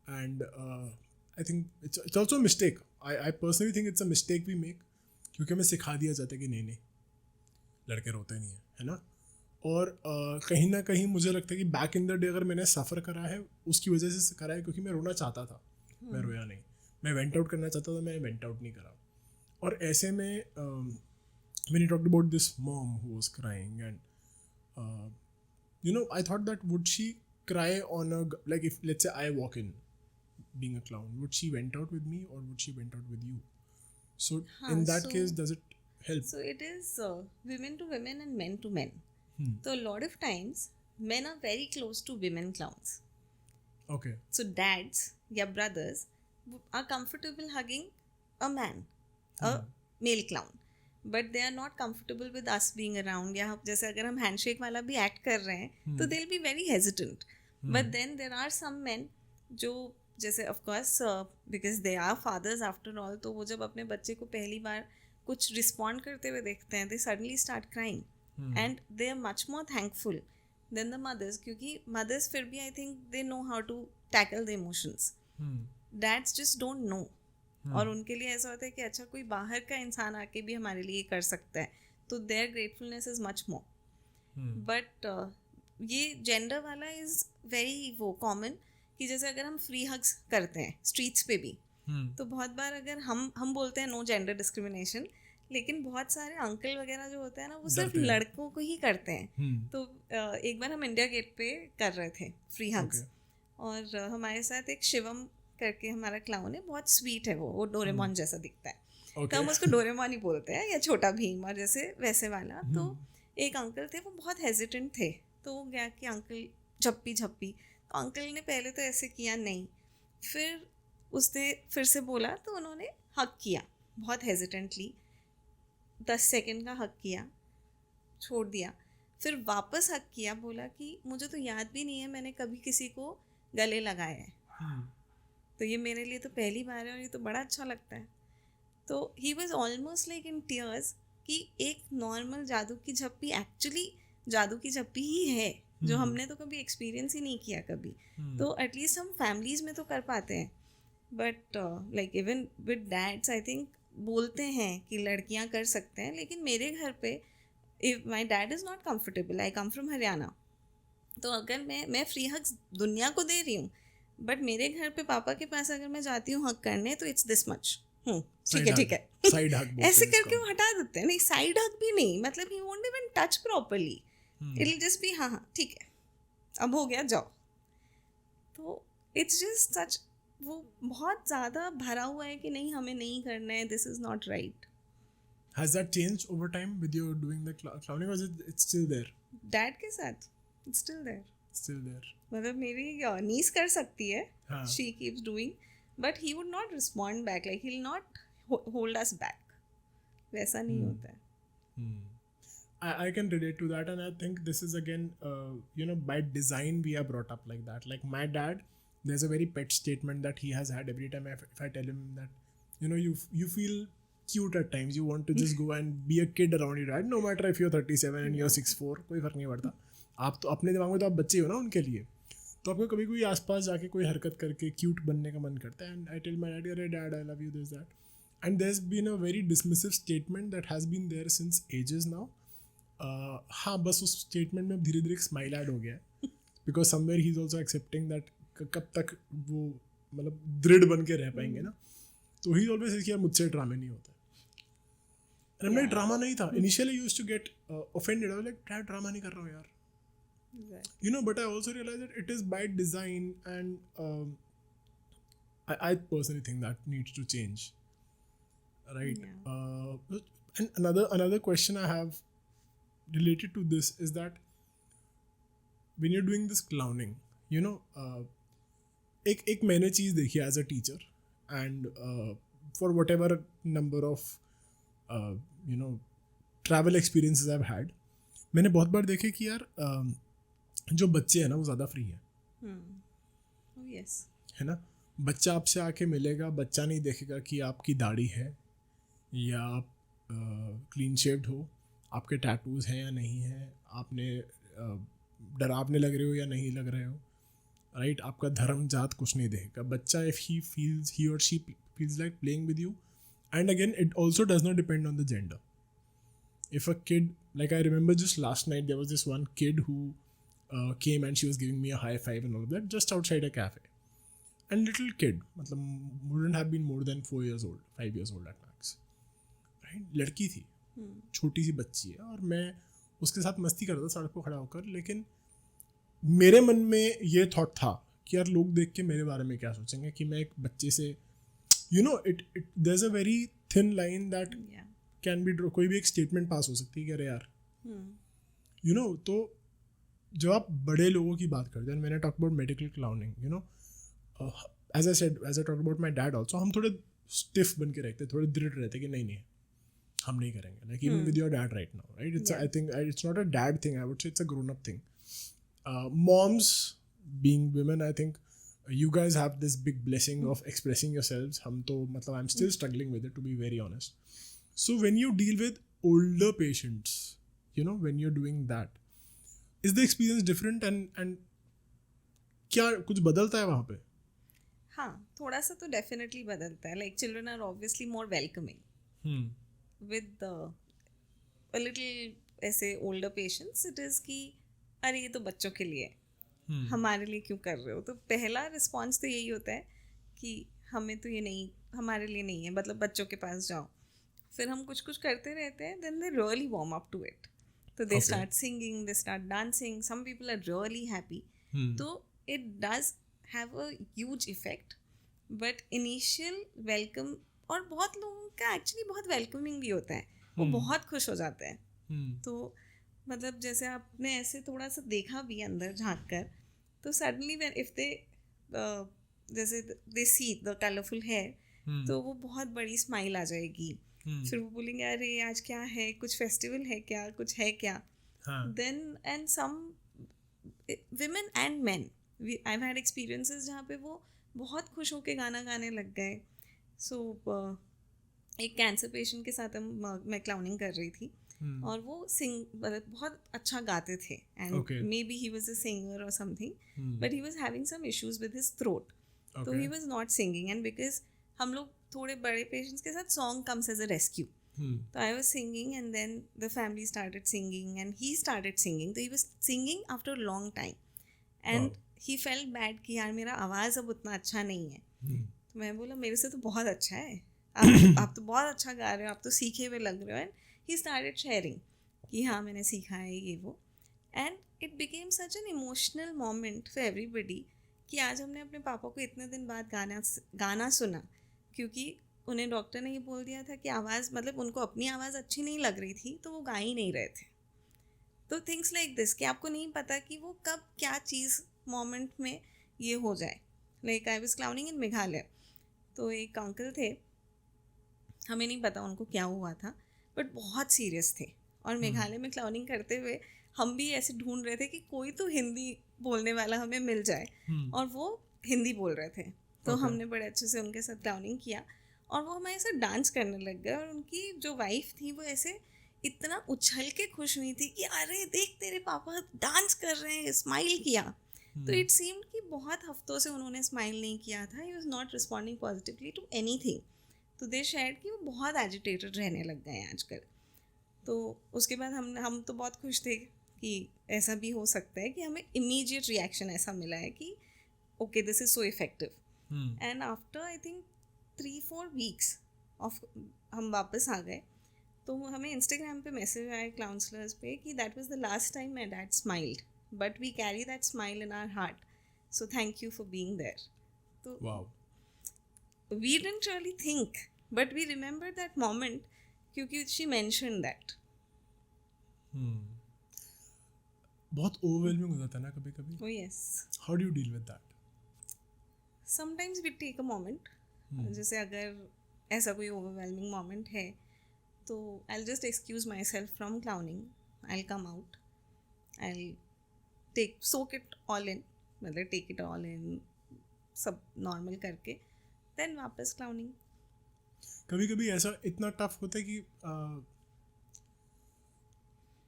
and I think it's also a mistake. I personally think it's a mistake we make, क्योंकि हमें सिखा दिया जाता है कि नहीं लड़के रोते नहीं है ना. और कहीं ना कहीं मुझे लगता है कि बैक इन द डे अगर मैंने सफ़र करा है उसकी वजह से करा है क्योंकि मैं रोना चाहता था, मैं रोया नहीं. मैं वेंट आउट करना चाहता था, मैं वेंट आउट नहीं करा. और ऐसे में when you talked about this mom who was crying, and I thought that would she cry on a, like if let's say I walk in being a clown, would she went out with me or would she went out with you? So in that case, does it help? So it is women to women and men to men. So a lot of times men are very close to women clowns. Okay. So dads या brothers are comfortable hugging a man, a male clown, but they are not comfortable with us being around. या जैसे अगर हम handshake वाला भी act कर रहे हैं तो they'll be very hesitant. But then there are some men जो जैसे of course because they are fathers after all, तो वो जब अपने बच्चे को पहली बार कुछ respond करते हुए देखते हैं, they suddenly start crying. And they are much more thankful than the mothers, क्योंकि mothers फिर भी I think they know how to tackle the emotions. Dads just don't know. और उनके लिए ऐसा होता है कि अच्छा कोई बाहर का इंसान आके भी हमारे लिए कर सकता है, तो their gratefulness is much more. But ये जेंडर वाला इज़ वेरी वो कॉमन कि जैसे अगर हम फ्री हग्स करते हैं स्ट्रीट्स पे भी, तो बहुत बार अगर हम बोलते हैं नो जेंडर डिस्क्रिमिनेशन, लेकिन बहुत सारे अंकल वगैरह जो होते हैं ना वो सिर्फ डरते हैं। लड़कों को ही करते हैं। तो एक बार हम इंडिया गेट पे कर रहे थे फ्री हग्स, और हमारे साथ एक शिवम करके हमारा क्लाउन है, बहुत स्वीट है वो डोरेमोन जैसा दिखता है, तो हम उसको डोरेमोन ही बोलते हैं, या छोटा भीम और जैसे वैसे वाला। तो एक अंकल थे, वो बहुत हेजिटेंट थे, तो वो गया कि अंकल झप्पी झप्पी, तो अंकल ने पहले तो ऐसे किया नहीं, फिर उसने फिर से बोला तो उन्होंने हक किया बहुत हेजिटेंटली, 10 सेकंड का हक किया, छोड़ दिया, फिर वापस हक किया, बोला कि मुझे तो याद भी नहीं है मैंने कभी किसी को गले लगाया है, तो ये मेरे लिए तो पहली बार है और ये तो बड़ा अच्छा लगता है। तो he was almost like in tears कि एक नॉर्मल जादू की झप्पी एक्चुअली जादू की झप्पी ही है, जो हमने तो कभी एक्सपीरियंस ही नहीं किया कभी। तो एटलीस्ट हम फैमिलीज में तो कर पाते हैं, but like even with dads I think बोलते हैं कि लड़कियां कर सकते हैं, लेकिन मेरे घर पे if my dad is not comfortable, I come from Haryana, तो अगर मैं फ्री हग्स दुनिया को दे रही हूँ, बट मेरे घर पे पापा के पास अगर मैं जाती हूँ हक करने तो इट्स दिस मच, ठीक है ठीक है, साइड हग ऐसे करके वो हटा देते हैं। नहीं, साइड हग भी नहीं, मतलब he won't even touch properly, it will just be हाँ हाँ ठीक है अब हो गया जाओ। तो इट्स जस्ट सच, वो बहुत ज़्यादा भरा हुआ है कि नहीं हमें नहीं करना है, this is not right. Has that changed over time with you doing the clowning, or is it's still there? Dad के साथ it's still there, Still there. मतलब मेरी नीस कर सकती है, हाँ. She keeps doing, but he would not respond back, like he will not hold us back, वैसा नहीं होता है। I can relate to that, and I think this is again, by design we are brought up like that. Like my dad, there's a very pet statement that he has had every time if I tell him that, you feel cute at times, you want to just go and be a kid around your dad, no matter if you're 37 and you're 6'4", कोई फर्क नहीं पड़ता, आप तो अपने दिमाग में तो आप बच्चे हो ना उनके लिए, तो आपको कभी कोई आसपास जाके कोई हरकत करके क्यूट बनने का मन करता है, and I tell my dad, अरे dad I love you this that, and there has been a very dismissive statement that has been there since ages now. हाँ, बस उस स्टेटमेंट में धीरे धीरे एक स्माइल ऐड हो गया है, because somewhere he is also accepting that कब तक वो मतलब दृढ़ बन के रह पाएंगे ना, तो ही ऑलवेज यार मुझसे ड्रामे नहीं होता। And मैं ड्रामा नहीं था, initially used to get offended, I was like dad drama नहीं कर रहा हूँ यार, but I also realized that it is by design, and I personally think that needs to change, right? And another question I have related to this is that when you're doing this clowning, एक मैंने चीज़ देखी as a teacher, and for whatever number of travel experiences I've had, मैंने बहुत बार देखे कि यार जो बच्चे हैं ना वो ज़्यादा फ्री है, है ना। बच्चा आपसे आके मिलेगा, बच्चा नहीं देखेगा कि आपकी दाढ़ी है या आप क्लीन शेव्ड हो, आपके टैटूज हैं या नहीं हैं, आपने डरावने लग रहे हो या नहीं लग रहे हो, राइट। आपका धर्म जात कुछ नहीं देखेगा। बच्चा इफ़ ही और she feels like playing with you, and again it also does not depend on the gender. If a kid, like I remember just last night there was this one kid who came and she was giving me a high five and all of that just outside a cafe, and little kid matlab wouldn't have been more than 4 years old, 5 years old at max, right? लड़की थी, छोटी सी बच्ची है, और मैं उसके साथ मस्ती कर रहा था सड़क पर खड़ा होकर, लेकिन मेरे मन में ये थॉट था कि यार लोग देख के मेरे बारे में क्या सोचेंगे कि मैं एक बच्चे से, there's a very thin line that can be कोई भी एक स्टेटमेंट पास हो सकती है कि अरे यार, तो जब आप बड़े लोगों की बात करते हैं, मैंने talk about medical clowning, as I talked about my dad also, हम थोड़े स्टिफ बन के रहते, थोड़े दृढ़ रहते कि नहीं हम नहीं करेंगे, like even with your dad right now, right? It's I think it's not a dad thing, I would say it's a grown up thing. Moms being women, I think you guys have this big blessing of expressing yourselves. हम तो मतलब I'm still struggling with it, to be very honest. So when you deal with older patients, when you're doing that, is the experience different, and क्या कुछ बदलता है वहाँ पे? हाँ, थोड़ा सा तो डेफिनेटली बदलता है। Like children are obviously more welcoming with a little ऐसे ओल्डर पेशेंट्स, इट इज़ कि अरे ये तो बच्चों के लिए, हमारे लिए क्यों कर रहे हो? तो पहला रिस्पॉन्स तो यही होता है कि हमें तो ये नहीं, हमारे लिए नहीं है, मतलब बच्चों के पास जाओ। फिर हम कुछ कुछ करते रहते हैं, then they really warm up to it, तो they Okay. Start singing, they start dancing, some people are really happy. तो it does have a huge effect, but initial welcome, और बहुत लोगों का एक्चुअली बहुत वेलकमिंग भी होता है, वो बहुत खुश हो जाते हैं। तो मतलब जैसे आपने ऐसे थोड़ा सा देखा भी अंदर झांक कर, तो सडनली व्हेन इफ दे जैसे दे सी द कलरफुल हेयर, तो वो बहुत बड़ी स्माइल आ जाएगी। फिर वो बोलेंगे अरे आज क्या है, कुछ फेस्टिवल है क्या, कुछ है क्या। Then and some women and man, I have had experiences जहाँ पे वो बहुत खुश होके गाना गाने लग गए। सो एक कैंसर पेशेंट के साथ मैं क्लाउनिंग कर रही थी, और वो मतलब बहुत अच्छा गाते थे, and Okay. Maybe he was a singer और something, but he was having some issues with his throat, तो he was not singing. And because हम लोग थोड़े बड़े पेशेंट्स के साथ song comes as a rescue, so I was singing, and then the family started singing, and he started singing. So he was singing after a long time, and he felt bad कि यार मेरा आवाज़ अब उतना अच्छा नहीं है। तो मैं बोला मेरे से तो बहुत अच्छा है, आप तो बहुत अच्छा गा रहे हो, आप तो सीखे हुए लग रहे हो। एंड he started sharing कि हाँ मैंने सीखा है ये वो, and it became such an emotional moment for everybody कि आज हमने अपने पापा को इतने दिन बाद गाना सुना, क्योंकि उन्हें डॉक्टर ने ये बोल दिया था कि आवाज़, मतलब उनको अपनी आवाज़ अच्छी नहीं लग रही थी, तो वो गा ही नहीं रहे थे। तो थिंग्स लाइक दिस कि आपको नहीं पता कि वो कब क्या चीज़ मोमेंट में ये हो जाए। लाइक आई वाज क्लाउनिंग इन मेघालय, तो एक अंकल थे, हमें नहीं पता उनको क्या हुआ था, बट बहुत सीरियस थे, और मेघालय में क्लाउनिंग करते हुए हम भी ऐसे ढूंढ रहे थे कि कोई तो हिंदी बोलने वाला हमें मिल जाए, और वो हिंदी बोल रहे थे। तो हमने बड़े अच्छे से उनके साथ क्लाउनिंग किया, और वो हमारे साथ डांस करने लग गए, और उनकी जो वाइफ थी वो ऐसे इतना उछल के खुश हुई थी कि अरे देख तेरे पापा डांस कर रहे हैं, स्माइल किया। तो इट सीम्ड कि बहुत हफ्तों से उन्होंने स्माइल नहीं किया था, he was not responding positively to anything. तो दे शेयर्ड कि वो बहुत एजिटेटेड रहने लग गए हैं आजकल। तो उसके बाद हम तो बहुत खुश थे कि ऐसा भी हो सकता है कि हमें इमीडिएट रिएक्शन ऐसा मिला है कि okay this is so effective. And after I think 3-4 weeks of हम वापस आ गए, तो हमें इंस्टाग्राम पे मैसेज आए काउंसलर्स पे कि that was the last time my dad smiled, but we carry that smile in our heart, so thank you for being there. तो Wow. we didn't really think, but we remember that moment क्योंकि she mentioned that. बहुत overwhelming हो जाता है ना कभी कभी। Oh yes. How do you deal with that? Sometimes we take a moment. जैसे अगर ऐसा कोई overwhelming moment है, तो I'll just excuse myself from clowning. I'll come out. I'll soak it all in, मतलब take it all in, सब normal करके, then वापस clowning. कभी कभी ऐसा इतना टफ होता है कि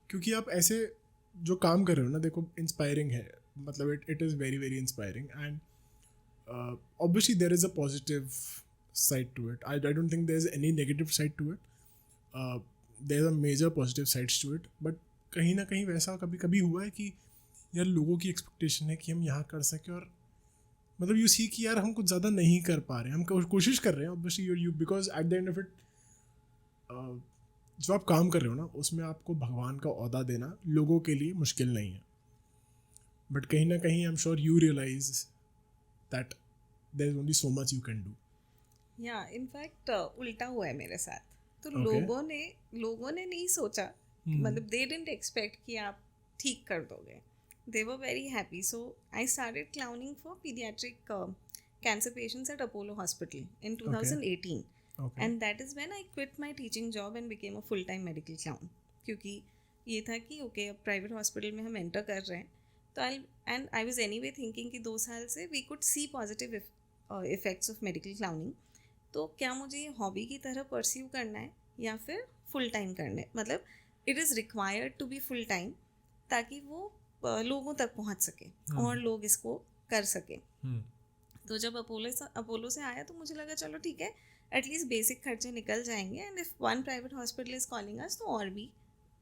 क्योंकि आप ऐसे जो काम कर रहे हो ना, देखो इंस्पायरिंग है, मतलब it is very very inspiring, and obviously there is a positive side to it. I don't think there is any negative side to it. There are major positive sides to it, but कहीं ना कहीं वैसा कभी कभी हुआ है कि यार लोगों की एक्सपेक्टेशन है कि हम यहाँ कर सकें, और मतलब यू सी कि यार हम कुछ ज़्यादा नहीं कर पा रहे हैं, हम कोशिश कर रहे हैं obviously you, because at the end of it जो आप काम कर रहे हो ना, उसमें आपको भगवान का ओहदा देना लोगों के लिए मुश्किल नहीं है, बट कहीं ना कहीं I am sure you realise that there is only so much you can do. या इनफैक्ट उल्टा हुआ है मेरे साथ. तो Okay. लोगों ने नहीं सोचा, मतलब दे डिडंट एक्सपेक्ट कि आप ठीक कर दोगे. They were very happy. So I started clowning for paediatric cancer patients at Apollo hospital in 2018. Okay. And that is when I quit my teaching job and became a full time medical clown. क्योंकि ये था कि okay अब private hospital में हम enter कर रहे हैं, तो आई वाज एनीवे थिंकिंग कि 2 साल से we could see positive effects of medical clowning. तो क्या मुझे ये हॉबी की तरह परस्यू करना है या फिर फुल टाइम करना है, मतलब it is required to be full time, ताकि वो लोगों तक पहुंच सके और लोग इसको कर सकें. तो जब अपोलो से आया तो मुझे लगा चलो ठीक है, एटलीस्ट बेसिक खर्चे निकल जाएंगे, and if one private hospital is calling us तो और भी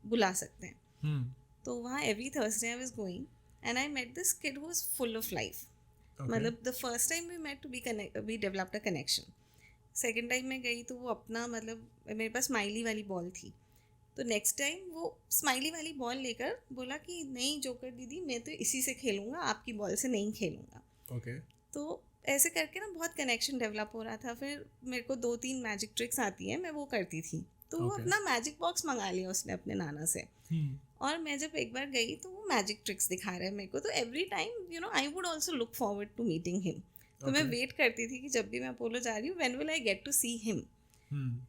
बुला सकते हैं. तो वहाँ every Thursday I was going, and I met this kid who was full of life. मतलब the first time we met we developed a connection. Second time मैं गई तो वो अपना मतलब मेरे पास स्माइली वाली बॉल थी, तो नेक्स्ट टाइम वो स्माइली वाली बॉल लेकर बोला कि नहीं जोकर दीदी मैं तो इसी से खेलूँगा, आपकी बॉल से नहीं खेलूँगा. ओके. तो ऐसे करके ना बहुत कनेक्शन डेवलप हो रहा था. फिर मेरे को 2-3 मैजिक ट्रिक्स आती हैं, मैं वो करती थी. तो वो Okay. अपना मैजिक बॉक्स मंगा लिया उसने अपने नाना से. और मैं जब एक बार गई तो वो मैजिक ट्रिक्स दिखा रहा है मेरे को. तो every time you know I would also look forward to meeting him. तो मैं वेट करती थी कि जब भी मैं अपोलो जा रही हूँ when will I get to see him.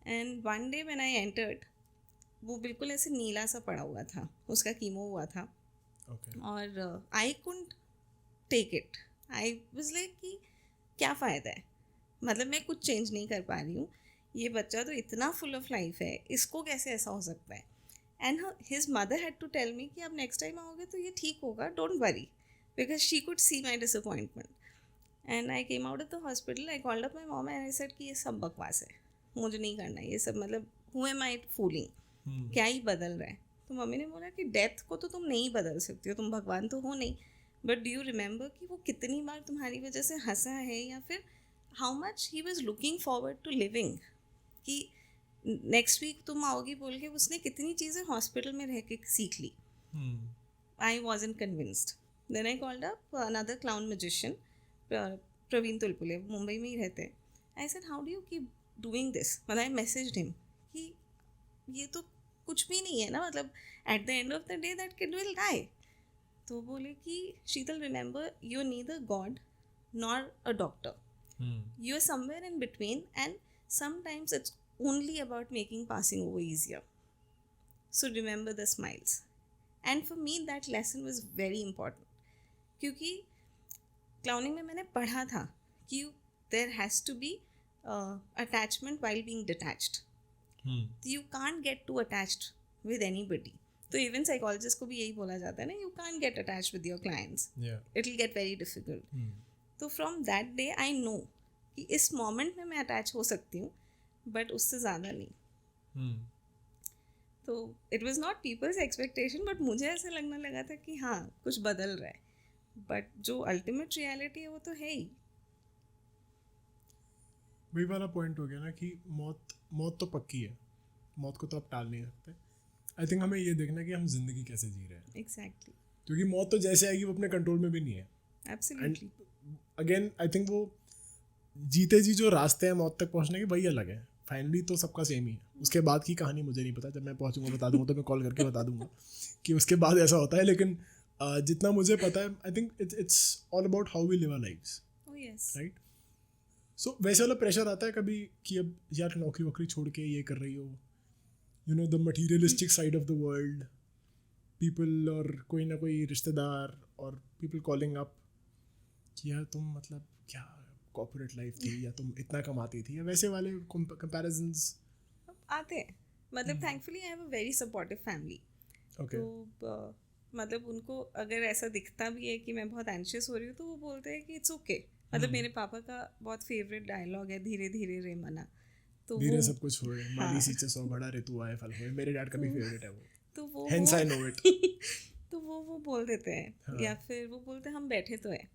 And one day when I entered, वो बिल्कुल ऐसे नीला सा पड़ा हुआ था, उसका कीमो हुआ था. और I couldn't take it. I was like कि क्या फ़ायदा है, मतलब मैं कुछ चेंज नहीं कर पा रही हूँ, ये बच्चा तो इतना फुल ऑफ लाइफ है, इसको कैसे ऐसा हो सकता है. And his mother had to tell me कि आप नेक्स्ट टाइम आओगे तो ये ठीक होगा, don't worry, because she could see my disappointment. And I came out of the hospital, I called up my mom and I said कि ये सब बकवास है, मुझे नहीं करना ये सब, मतलब हु एम आई फूलिंग, क्या ही बदल रहा है. तो मम्मी ने बोला कि डेथ को तो तुम नहीं बदल सकती हो, तुम भगवान तो हो नहीं, बट डू यू रिमेंबर कि वो कितनी बार तुम्हारी वजह से हंसा है, या फिर how much he was looking forward to living, कि नेक्स्ट वीक तुम आओगी बोल के उसने कितनी चीज़ें हॉस्पिटल में रह के सीख ली. I wasn't convinced. Then I called up another clown magician, Praveen Tulpule, Mumbai में ही रहते हैं. I said how do you keep doing this. मतलब आई मैसेज्ड हिम कि ये तो कुछ भी नहीं है ना, मतलब at the end of the day that kid will die. तो बोले कि Sheetal remember you are neither God nor a doctor, you are somewhere in between, and sometimes it's only about making passing over easier. So remember the smiles. And for me that lesson was very important, क्योंकि clowning में मैंने पढ़ा था कि there has to be attachment while being detached. You can't get too attached with anybody. तो even psychologist को भी यही बोला जाता है ना, you can't get attached with your clients, it will get very difficult. तो from that day I know कि इस मोमेंट में मैं अटैच हो सकती हूँ, बट उससे ज़्यादा नहीं. तो it was not people's expectation, but मुझे ऐसे लगने लगा था कि हाँ कुछ बदल रहा है, बट जो अल्टीमेट रियलिटी है वो तो है ही. वही वाला पॉइंट हो गया ना कि मौत तो पक्की है, मौत को तो आप टाल नहीं सकते. आई थिंक हमें ये देखना कि हम जिंदगी कैसे जी रहे हैं. एग्जैक्टली. क्योंकि मौत तो जैसे आएगी वो अपने कंट्रोल में भी नहीं है. एब्सोल्युटली. अगेन आई थिंक वो जीते जी जो रास्ते हैं मौत तक पहुंचने के वही अलग है. फाइनली तो सबका सेम ही है. उसके बाद की कहानी मुझे नहीं पता, जब मैं पहुंचूंगा बता दूंगा, तो मैं कॉल करके बता दूंगा कि उसके बाद ऐसा होता है. लेकिन जितना मुझे पता है I think it's all about how we live our lives. Oh yes. Right. So वैसे वाला प्रेशर आता है कभी कि अब यार नौकरी वोकरी छोड़ के ये कर रही हो, you know the materialistic side of the world, people और कोई ना कोई रिश्तेदार और पीपल कॉलिंग अप कि यार तुम मतलब क्या कॉर्पोरेट लाइफ थी, या तुम इतना कमाती थी, या वैसे वाले कंपैरिजंस आते हैं. मतलब thankfully I have a very supportive family. तो मतलब उनको अगर ऐसा दिखता भी है कि मैं बहुत एंशियस हो रही हूँ तो वो बोलते हैं कि इट्स ओके. मतलब मेरे पापा का बहुत फेवरेट डायलॉग है, धीरे धीरे रे मना. तो धीरे सब कुछ होए, माली सींचे सौ बड़ा ऋतु आए फल होए. मेरे डैड का भी फेवरेट है वो. तो वो Hence I know it. तो वो बोल देते हैं. हाँ. या फिर वो बोलते हैं हम बैठे तो है.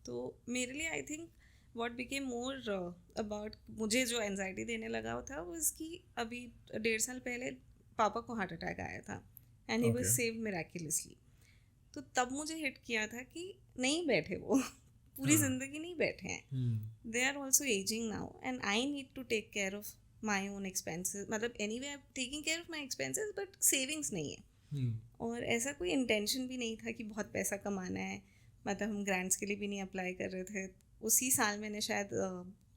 तो मेरे लिए I think what became more about, मुझे जो एंजाइटी देने लगा था वो इसकी अभी 1.5 साल पहले पापा को हार्ट अटैक आया था एंड ही वाज सेव्ड मिराक्युलसली. तो तब मुझे हिट किया था कि नहीं बैठे वो पूरी ज़िंदगी नहीं बैठे हैं. They are also ageing now and I need to take care of my own expenses. मतलब anyway I am taking care of my expenses, but savings नहीं है. और ऐसा कोई इंटेंशन भी नहीं था कि बहुत पैसा कमाना है. मतलब हम ग्रांट्स के लिए भी नहीं अप्लाई कर रहे थे. उसी साल मैंने शायद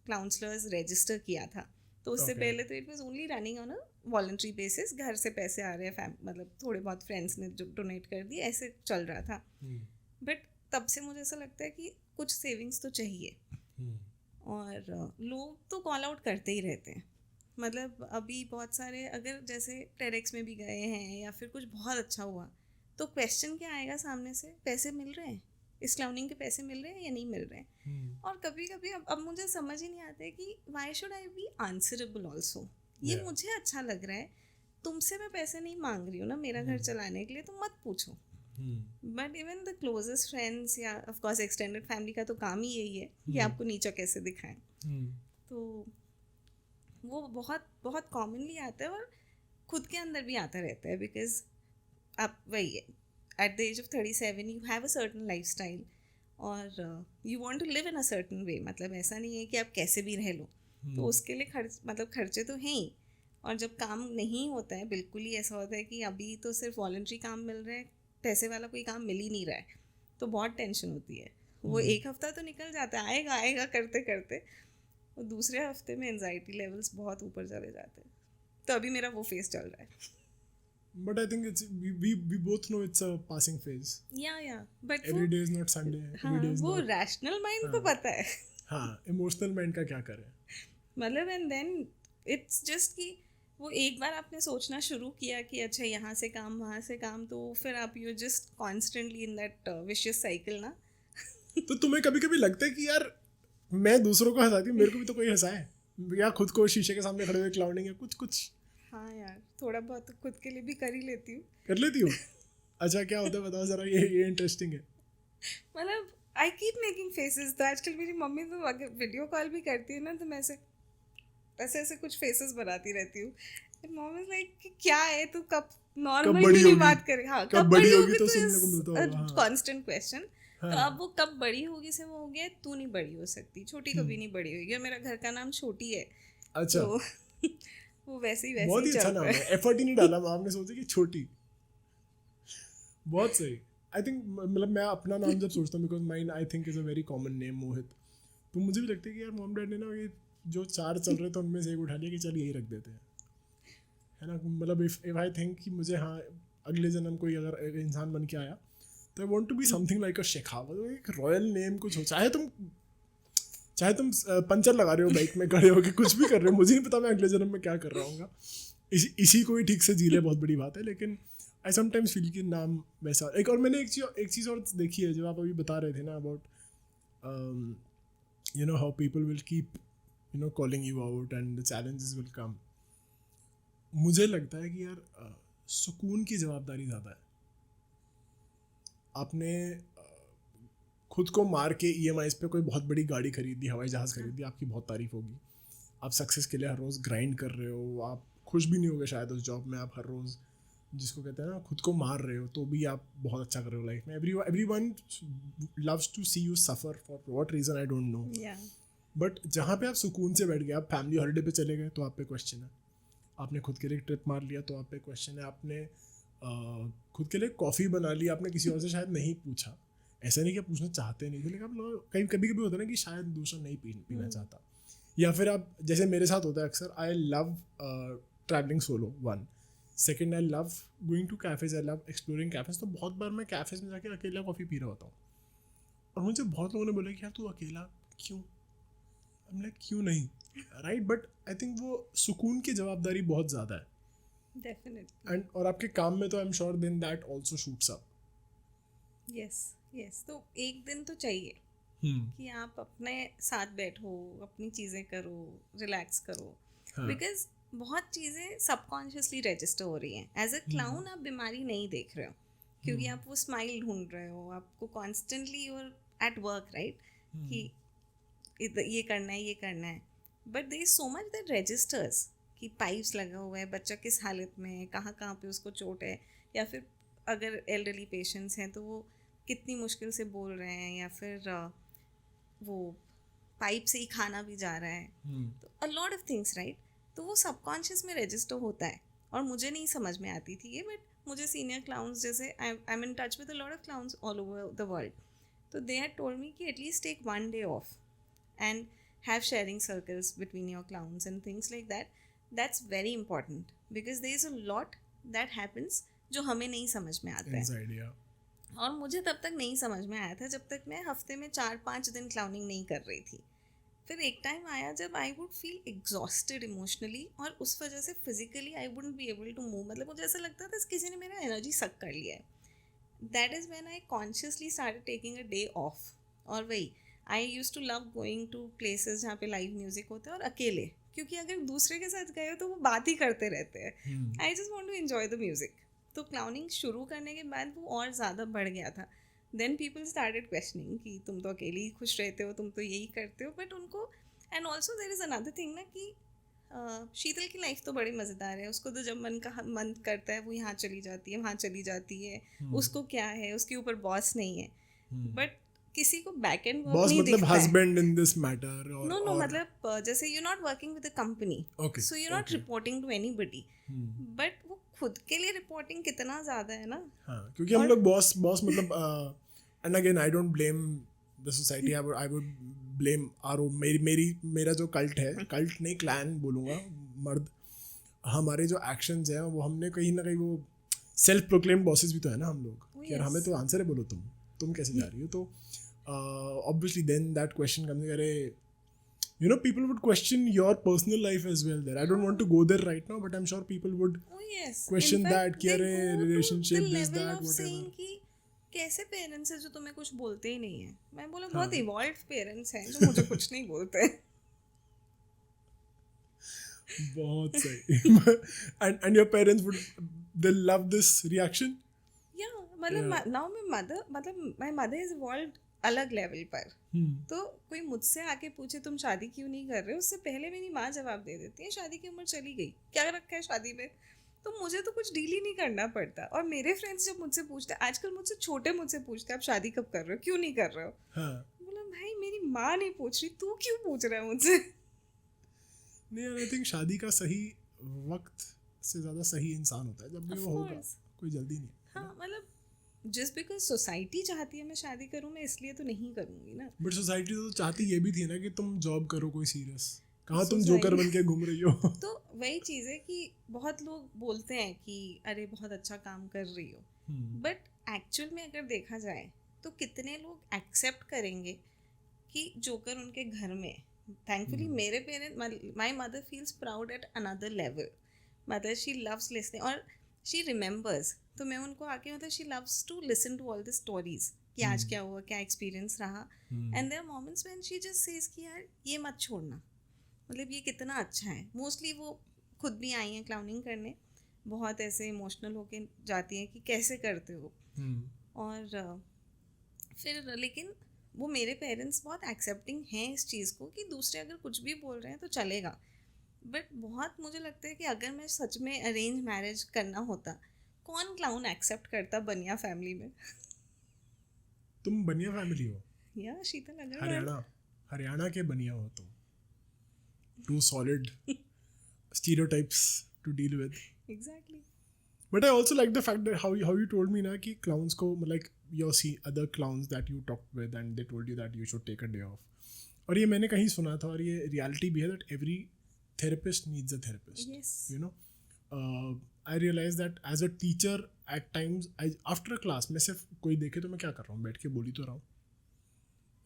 काउंसलर्स रजिस्टर किया था. तो उससे पहले तो it was only running on a voluntary basis. घर से पैसे आ रहे हैं, मतलब थोड़े बहुत फ्रेंड्स ने जो डोनेट कर दिए, ऐसे चल रहा था. बट तब से मुझे ऐसा लगता है कि कुछ सेविंग्स तो चाहिए. और लोग तो कॉल आउट करते ही रहते हैं. मतलब अभी बहुत सारे, अगर जैसे टेरेक्स में भी गए हैं या फिर कुछ बहुत अच्छा हुआ तो क्वेश्चन क्या आएगा सामने से, पैसे मिल रहे हैं, इस क्लाउनिंग के पैसे मिल रहे हैं या नहीं मिल रहे हैं. और कभी कभी अब मुझे समझ ही नहीं आता है कि why should I B answerable also. ये मुझे अच्छा लग रहा है, तुमसे मैं पैसे नहीं मांग रही हूँ ना मेरा घर चलाने के लिए, तो मत पूछो. But even the closest friends या ऑफ कोर्स एक्सटेंडेड फैमिली का तो काम ही यही है कि आपको नीचा कैसे दिखाएं. तो वो बहुत बहुत कॉमनली आता है और खुद के अंदर भी आता रहता है. बिकॉज आप वही है, at the age of 37 you have a certain lifestyle और you want to live in a certain way. मतलब ऐसा नहीं है कि आप कैसे भी रह लो. तो उसके लिए खर्चे तो हैं ही. और जब काम नहीं होता है, बिल्कुल ही ऐसा होता है कि अभी तो सिर्फ वॉलंटरी काम मिल रहा है, पैसे वाला कोई काम मिल ही नहीं रहा है, तो बहुत टेंशन होती है. वो एक हफ्ता तो निकल जाता है, आएगा आएगा करते करते, और दूसरे हफ्ते में एंजाइटी लेवल्स बहुत ऊपर चले जाते हैं. तो अभी मेरा वो फेज चल रहा है. But I think we both know it's a passing phase. या but Every day is not Sunday. हाँ, Every day is वो not. रैशनल माइंड को पता है. हाँ, इमोशनल माइंड का क्या करें. मतलब एंड देन इट्स जस्ट कि वो एक बार आपने सोचना शुरू किया कि अच्छा यहाँ से काम वहाँ से काम, तो फिर आप you just constantly in that vicious cycle ना. तो तुम्हें कभी कभी लगता है कि यार मैं दूसरों को हंसाती हूँ, मेरे को भी तो कोई हंसाए, या खुद को शीशे के सामने खड़े हुए क्लाउडिंग या कुछ. हाँ यार, थोड़ा बहुत तो खुद के लिए भी कर ही लेती हूँ. कर लेती हूँ. अच्छा, क्या होता है बताओ जरा, ये इंटरेस्टिंग है. मतलब आई कीप मेकिंग फेसेस. तो आजकल मेरी मम्मी तो अगर वीडियो कॉल भी करती है ना, तो मैं ऐसे कुछ फेसेस बनाती रहती हूँ. मॉम इज लाइक कि क्या है तू, कब नॉर्मल भी बात करे. हाँ, कब बड़ी होगी तो सुनने को मिलता होगा. Constant question. तो अब वो कब बड़ी होगी से वो हो गया, तू नहीं बड़ी हो सकती, छोटी कभी नहीं बड़ी होगी. और मेरा घर का नाम छोटी है. अच्छा. तो वो वैसे बहुत ही अच्छा नाम है. एफर्ट ही नहीं डाला आपने, सोचा कि छोटी. बहुत सही. आई थिंक मतलब मैं अपना नाम जब सोचता हूँ, because mine I think is a very common name, Mohit. तो मुझे भी लगता है कि यार मॉम डैड ने ना ये जो 4 चल रहे थे उनमें से एक उठा लिया कि चल यही रख देते हैं, है ना. मतलब इफ आई थिंक कि मुझे हाँ अगले जन्म कोई अगर एक इंसान बन के आया, तो I want to be something like a Shekhawat. एक रॉयल नेम कुछ हो, चाहे तुम पंचर लगा रहे हो बाइक में खड़े हो कि कुछ भी कर रहे हो, मुझे नहीं पता मैं अगले जन्म में क्या कर रहा हूँ. इसी को ही ठीक से जी ले, बहुत बड़ी बात है. लेकिन आई समटाइम्स फील कि नाम वैसा. और मैंने एक चीज़ और देखी है, जो आप अभी बता रहे थे ना about you know how people will keep calling you out and the challenges will come. मुझे लगता है कि यार सुकून की जवाबदारी ज़्यादा है. आपने खुद को मार के EMIs पे कोई बहुत बड़ी गाड़ी खरीद दी, हवाई जहाज़ खरीद दी, आपकी बहुत तारीफ होगी. आप सक्सेस के लिए हर रोज़ ग्राइंड कर रहे हो, आप खुश भी नहीं होगे शायद उस जॉब में. आप हर रोज़ जिसको कहते हैं ना खुद को मार रहे हो, तो भी आप बहुत अच्छा कर रहे हो लाइफ में. everyone loves to see you suffer for what reason I don't know. But जहाँ पे आप सुकून से बैठ गए, आप फैमिली हॉलीडे पे चले गए, तो आप पे क्वेश्चन है. आपने खुद के लिए ट्रिप मार लिया, तो आप पे क्वेश्चन है. आपने खुद के लिए कॉफ़ी बना ली, आपने किसी और से शायद नहीं पूछा. ऐसा नहीं कि आप पूछना चाहते नहीं थे, लेकिन आप लोग कभी कभी होता है ना कि शायद दूसरा नहीं पीना चाहता. या फिर आप, जैसे मेरे साथ होता है अक्सर, I love travelling solo. 1 second, I love going to cafes, I love exploring cafes. तो बहुत बार मैं कैफ़ेज में जाके अकेला कॉफ़ी पी रहा होता हूँ, और मुझे बहुत लोगों ने बोला कि यार तू अकेला क्यों. क्यों नहीं, राइट. बट आई थिंक वो सुकून की जवाबदारी बहुत ज़्यादा है. डेफिनेटली. एंड और आपके काम में तो I am sure then that also shoots up. Yes. तो एक दिन तो चाहिए कि आप अपने साथ बैठो, अपनी चीज़ें करो, रिलैक्स करो. बिकॉज बहुत चीज़ें सबकॉन्शियसली रजिस्टर हो रही हैं. एज अ क्लाउन आप बीमारी नहीं देख रहे हो, क्योंकि आप वो स्माइल ढूंढ रहे हो. आपको constantly you're at work, right, कि ये करना है. But there is so much that registers, कि पाइप्स लगा हुआ है, बच्चा किस हालत में है, कहाँ पे उसको चोट है, या फिर अगर एल्डरली पेशेंट्स हैं तो वो कितनी मुश्किल से बोल रहे हैं, या फिर वो पाइप से ही खाना भी जा रहा है. तो अ लॉट ऑफ थिंग्स, राइट. तो वो सबकॉन्शियस में रजिस्टर होता है, और मुझे नहीं समझ में आती थी ये. बट मुझे सीनियर क्लाउन्स, जैसे I am in touch with a lot of clowns all over the world, तो दे हैड टोल्ड मी कि at least take 1 day off and have sharing circles between your clowns and things like that. That's very important, because there is a lot that happens जो हमें नहीं समझ में आता है. और मुझे तब तक नहीं समझ में आया था जब तक मैं हफ्ते में 4-5 दिन क्लाउनिंग नहीं कर रही थी. फिर एक टाइम आया जब I would feel exhausted emotionally, और उस वजह से physically I wouldn't be able to move. मतलब मुझे ऐसा लगता था किसी ने मेरा एनर्जी सक कर लिया है. That is when I consciously started taking a day off. और वही I use to love going to places जहाँ पे लाइव म्यूज़िक होता है, और अकेले, क्योंकि अगर दूसरे के साथ गए हो तो वो बात ही करते रहते हैं. I just want to enjoy the music. तो क्लाउनिंग शुरू करने के बाद वो और ज़्यादा बढ़ गया था. देन पीपल स्टार्टेड क्वेश्चनिंग कि तुम तो अकेले ही खुश रहते हो, तुम तो यही करते हो. बट उनको, and also there is another thing ना कि शीतल की लाइफ तो बड़ी मज़ेदार है. उसको तो जब मन करता है वो यहाँ चली जाती है, वहाँ चली जाती है. उसको क्या है, उसके ऊपर बॉस नहीं है. बट किसी को बैक एंड वर्क बॉस नहीं मतलब दिखता है. हस्बैंड इन दिस मैटर और नो मतलब जैसे you not working with a company, Okay, so you not okay. Reporting to anybody. But वो खुद के लिए रिपोर्टिंग कितना ज़्यादा है ना. हाँ, क्योंकि हम लोग बॉस मतलब and again I don't blame the society, I would blame our मेरा जो कल्ट है, कल्ट नहीं क्लैन बोलूँगा, मर्द, हमारे जो एक्शंस हैं वो हमने कहीं ना कहीं वो सेल्फ प्रोक्लेम्ड बॉसेस भी तो है ना हम लोग कि यार yes. हमें तो आंसर है, बोलो तुम कैसे जा रही हो. तो obviously then that question comes अरे you know people would question your personal life as well there. I don't want to go there right now, but I'm sure people would Oh yes. question In fact, that कि they अरे go to relationship the this level that of whatever. saying कि कैसे parents है जो तुम्हें कुछ बोलते ही नहीं है. मैं बोला हाँ. बहुत इवॉल्व पेरेंट्स हैं जो मुझे कुछ नहीं बोलते. बहुत सही. and your parents would they love this reaction. या मतलब now my mother is evolved अलग लेवल पर. तो कोई मुझसे आके पूछे तुम शादी क्यों नहीं कर रहे हो, उससे पहले मेरी माँ जवाब दे देती है शादी की उम्र चली गई, क्या रखा है शादी में. तो मुझे तो कुछ डील ही नहीं करना पड़ता. और मेरे फ्रेंड्स जब मुझसे पूछते हैं, आजकल मुझसे पूछते हैं आप शादी कब कर रहे हो, क्यों नहीं कर रहे हो. हाँ. बोला भाई मेरी माँ नहीं पूछ रही, तू क्यों पूछ रहा है मुझसे. नहीं, आई थिंक शादी का सही वक्त से ज़्यादा सही इंसान होता है जब भी Of वो होगा, course. कोई जल्दी नहीं. हाँ मतलब जस्ट बिकॉज सोसाइटी चाहती है मैं शादी करूँ, मैं इसलिए तो नहीं करूँगी ना. बट सोसाइटी तो चाहती ये भी थी ना कि तुम जॉब करो कोई सीरियस, कहाँ तुम जोकर बन के घूम रही हो. तो वही चीज़ है कि बहुत लोग बोलते हैं कि अरे बहुत अच्छा काम कर रही हो, बट एक्चुअल में अगर देखा जाए तो कितने लोग एक्सेप्ट करेंगे कि जोकर उनके घर में. थैंकफुली मेरे parent, my mother feels proud at another level. Mother she loves listening और शी रिमेंबर्स. तो मैं उनको आके मतलब she loves to listen to all the stories कि आज क्या हुआ, क्या एक्सपीरियंस रहा. And there are moments when she just says कि यार ये मत छोड़ना, मतलब ये कितना अच्छा है. मोस्टली वो खुद भी आई हैं क्लाउनिंग करने, बहुत ऐसे इमोशनल होके जाती हैं कि कैसे करते हो. और फिर लेकिन वो मेरे पेरेंट्स बहुत एक्सेप्टिंग हैं इस चीज़ को कि दूसरे अगर कुछ भी बोल रहे हैं तो चलेगा. बट बहुत मुझे लगता है कि अगर मैं सच में अरेंज मैरिज करना होता, कौन क्लाउन एक्सेप्ट करता बनिया फैमिली में. तुम बनिया फैमिली हो, या शीतल अगर हरियाणा के बनिया हो तुम. Two solid stereotypes to deal with. Exactly. But I also like the fact that how you told me ना कि clowns को like you see other clowns that you talked with and they told you that you should take a day off. और ये मैंने कहीं सुना था और ये reality भी है that every therapist needs a therapist. Yes. You know, I realized that as a teacher at times after a class मैं सिर्फ कोई देखे तो मैं क्या कर रहा हूँ, बैठ के बोल ही तो रहा हूँ.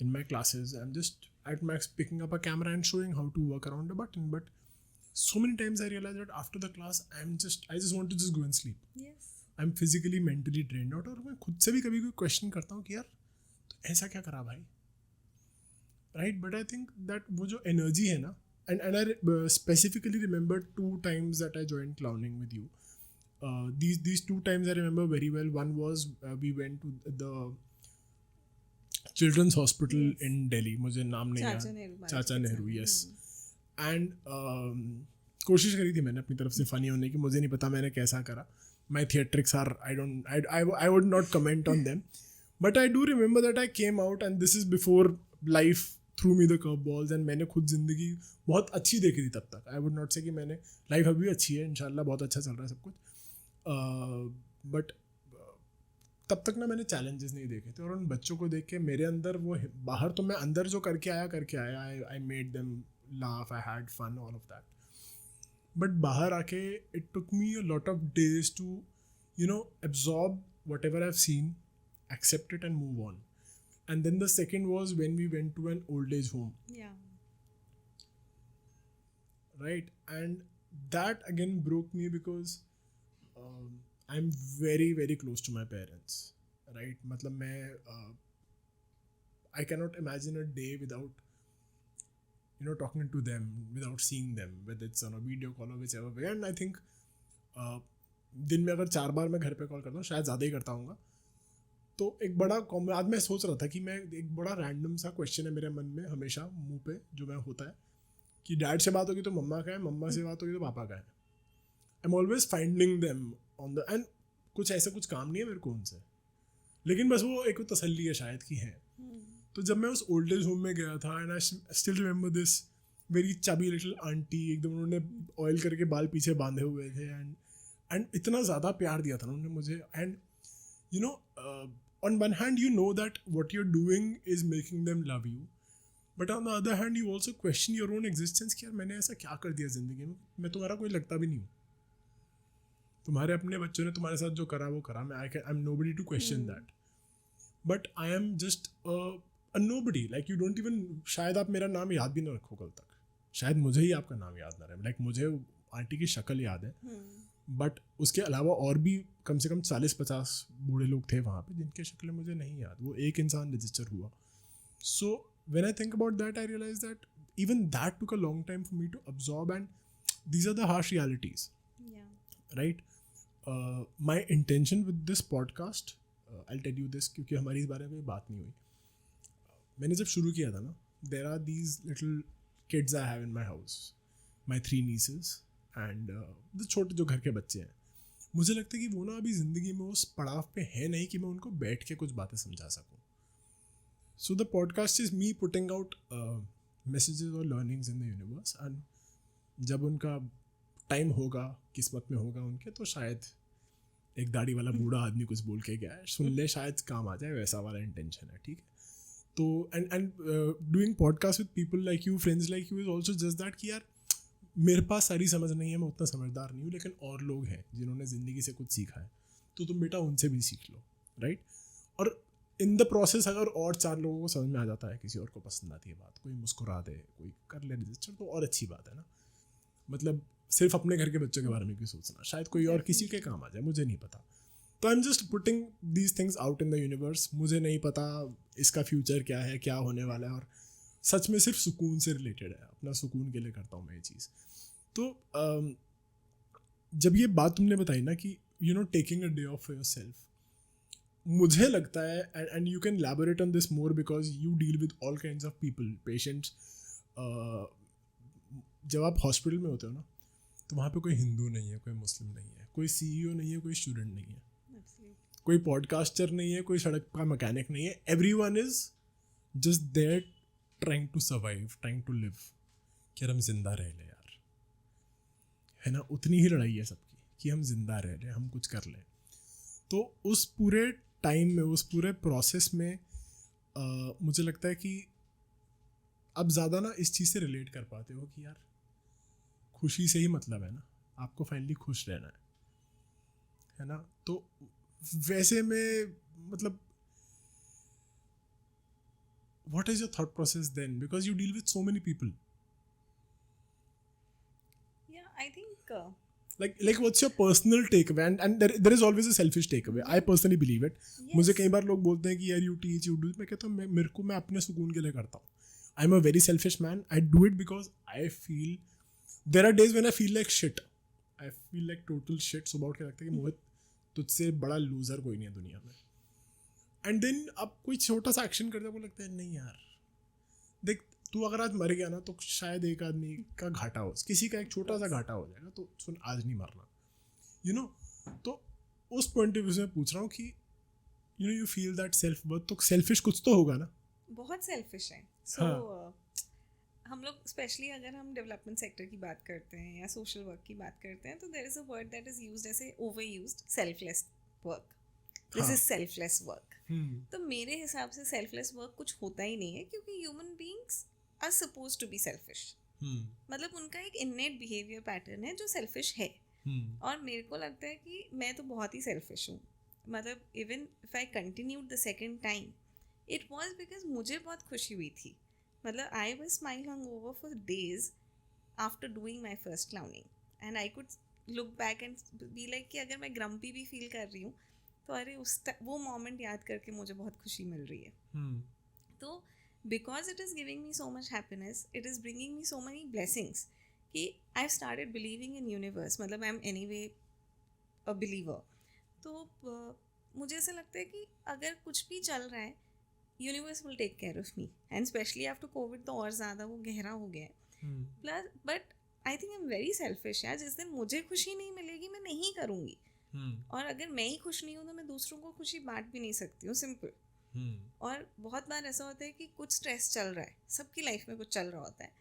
In my classes I'm just at max picking up a camera and showing how to work around a button, but so many times I realize that after the class I just want to just go and sleep. Yes. I'm physically mentally drained out. और मैं खुद से भी कभी कोई question करता हूँ कि यार तो ऐसा क्या करा भाई, right. But I think that वो जो एनर्जी है ना, and I specifically remember 2 times that I joined clowning with you. These 2 times I remember very well. One was we went to the children's hospital in Delhi, मुझे नाम नहीं याद, चाचा Nehru, yes. And कोशिश करी थी मैंने अपनी तरफ से फ़नी होने की, मुझे नहीं पता मैंने कैसा करा. My theatrics are I would not comment on them, but I do remember that I came out and this is before life threw me the curve balls. And मैंने खुद ज़िंदगी बहुत अच्छी देखी थी तब तक. आई वुड नॉट से कि मैंने, लाइफ अभी अच्छी है इंशाल्लाह, बहुत अच्छा चल रहा है सब कुछ, बट तब तक ना मैंने चैलेंजेस नहीं देखे थे. और उन बच्चों को देख के मेरे अंदर वो, बाहर तो मैं अंदर जो करके आया, I made them laugh, I had fun, all of that. But बाहर आके it took me a lot of days to absorb whatever I've seen, accept it and move on. And then the second was when we went to an old age home. Yeah. Right? And that again broke me because I'm very very close to my parents, right? मतलब मैं I cannot imagine a day without talking to them, without seeing them, whether it's on a video call or whichever way. And I think दिन में अगर 4 बार मैं घर पे call करता हूँ, शायद ज़्यादा ही करता हूँ। तो एक बड़ा आज मैं सोच रहा था कि मैं एक बड़ा रैंडम सा क्वेश्चन है मेरे मन में हमेशा मुंह पे जो मैं होता है कि डैड से बात होगी तो मम्मा का है, मम्मा से बात होगी तो पापा का है। I am always finding them on the end कुछ ऐसा कुछ काम नहीं है मेरे को उनसे, लेकिन बस वो एक तसल्ली है शायद कि है। तो जब मैं उस ओल्ड एज होम में गया था and I still remember this very chubby little aunty, एकदम उन्होंने ऑयल करके बाल पीछे बांधे हुए थे एंड इतना ज़्यादा प्यार दिया था उन्होंने मुझे। And you know on one hand you know that what you're doing is making them love you, but on the other hand you also question your own existence कि यार मैंने ऐसा क्या कर दिया ज़िंदगी में, मैं तुम्हारा कोई लगता भी नहीं हूँ। तुम्हारे अपने बच्चों ने तुम्हारे साथ जो करा वो करा, मैं I am nobody to question that, but I am just a nobody. Like you don't even, शायद आप मेरा नाम याद भी ना रखो कल तक, शायद मुझे ही आपका नाम याद ना रहे। लाइक मुझे आंटी की शक्ल याद है, बट उसके अलावा और भी कम से कम 40-50 बूढ़े लोग थे वहाँ पे जिनके शक्लें मुझे नहीं याद, वो एक इंसान रजिस्टर हुआ। So when I think about that I realise that even that took a long time for me to absorb and these are the harsh realities, right. My intention with this podcast, I tell you this, क्योंकि हमारी इस बारे में कोई बात नहीं हुई। मैंने जब शुरू किया था ना, there are these little kids I have in my house, my 3 nieces and जो छोटे जो घर के बच्चे हैं, मुझे लगता है कि वो ना अभी ज़िंदगी में उस पड़ाव पे है नहीं कि मैं उनको बैठ के कुछ बातें समझा सकूँ। So the podcast is me putting out messages और learnings in the universe, and जब उनका टाइम होगा, किस्मत में होगा उनके, तो शायद एक दाढ़ी वाला बूढ़ा आदमी कुछ बोल के गया है, सुन ले, शायद काम आ जाए, वैसा वाला इंटेंशन है, ठीक है। तो and doing podcast with people like you, friends like you, is also just that कि यार मेरे पास सारी समझ नहीं है, मैं उतना समझदार नहीं हूँ, लेकिन और लोग हैं जिन्होंने ज़िंदगी से कुछ सीखा है, तो तुम बेटा उनसे भी सीख लो, राइट। और इन द प्रोसेस अगर और 4 लोगों को समझ में आ जाता है, किसी और को पसंद आती है बात, कोई मुस्कुरा दे, कोई कर ले रजिस्टर, तो और अच्छी बात है ना। मतलब सिर्फ अपने घर के बच्चों के बारे में क्यों सोचना, शायद कोई और किसी के काम आ जाए, मुझे नहीं पता। तो I am just putting these things out in the universe. मुझे नहीं पता इसका फ्यूचर क्या है, क्या होने वाला है, और सच में सिर्फ सुकून से रिलेटेड है, अपना सुकून के लिए करता हूँ मैं ये चीज़। तो जब ये बात तुमने बताई ना कि you know taking a day of for your self, मुझे लगता है, and you can elaborate on this more because you deal with all kinds of people, patients. जब आप हॉस्पिटल में होते हो ना, तो वहाँ पे कोई हिंदू नहीं है, कोई मुस्लिम नहीं है, कोई CEO नहीं है, कोई स्टूडेंट नहीं है, कोई पॉडकास्टर नहीं है, कोई सड़क का मैकेनिक नहीं है। Everyone is just there trying to survive, trying to live, कि हम जिंदा रह ले यार, है ना। उतनी ही लड़ाई है सबकी कि हम जिंदा रह लें, हम कुछ कर लें। तो उस पूरे टाइम में, उस पूरे प्रोसेस में मुझे लगता है कि अब ज़्यादा ना इस चीज़ से रिलेट कर पाते हो कि यार खुशी से ही मतलब है ना, आपको फाइनली खुश रहना है ना। तो वैसे में मतलब what is your thought process then, because you deal with so many people? Yeah, I think like what's your personal takeaway, and there is always a selfish takeaway. I personally believe it. मुझे कई बार लोग बोलते हैं कि यार you teach, you do, मैं कहता हूँ मैं अपने सुकून के लिए करता हूँ। I'm a very selfish man. I do it because I feel there are days when I feel like shit. I feel like total shit. सुबह उठ के लगता है कि मोहित तुझसे बड़ा लूजर कोई नहीं है दुनिया में। एंड देन अब कोई छोटा सा एक्शन करता है, वो लगता है नहीं यार देख, तू अगर आज मर गया ना तो शायद एक आदमी का घाटा हो, किसी का एक छोटा सा घाटा हो जाएगा, तो सुन आज नहीं मरना, यू नो। तो उस पॉइंट ऑफ व्यू से मैं पूछ रहा हूँ कि you know you feel that self worth, तो सेल्फिश कुछ तो होगा ना। बहुत सेल्फिश है। सो हम लोग स्पेशली अगर हम डेवलपमेंट सेक्टर की बात करते हैं या सोशल वर्क की बात करते हैं, तो there is a word that is used as over used, selfless work. This is selfless work. तो मेरे हिसाब से सेल्फलेस वर्क कुछ होता ही नहीं है, क्योंकि human beings are supposed to be selfish. मतलब उनका एक इननेट बिहेवियर पैटर्न है जो सेल्फिश है। और मेरे को लगता है कि मैं तो बहुत ही सेल्फिश हूँ। मतलब even if I continued the second time, it was because मुझे बहुत खुशी हुई थी। मतलब I was smile hangover for days after doing my first clowning, and I could look back and be like कि अगर मैं ग्रम्पी भी फील कर रही हूँ तो अरे वो मोमेंट याद करके मुझे बहुत खुशी मिल रही है। तो because it is giving me so much happiness, it is bringing me so many blessings कि I started believing in universe. मतलब I am anyway a believer. तो मुझे ऐसा लगता है कि अगर कुछ भी चल रहा है, universe will take care of me, and specially after Covid तो और ज़्यादा वो गहरा हो गया है। Plus but I think I am very selfish यार, जिस दिन मुझे खुशी नहीं मिलेगी मैं नहीं करूँगी, और अगर मैं ही खुश नहीं हूँ तो मैं दूसरों को खुशी बांट भी नहीं सकती हूँ, सिंपल। और बहुत बार ऐसा होता है कि कुछ स्ट्रेस चल रहा है, सबकी लाइफ में कुछ चल रहा होता है,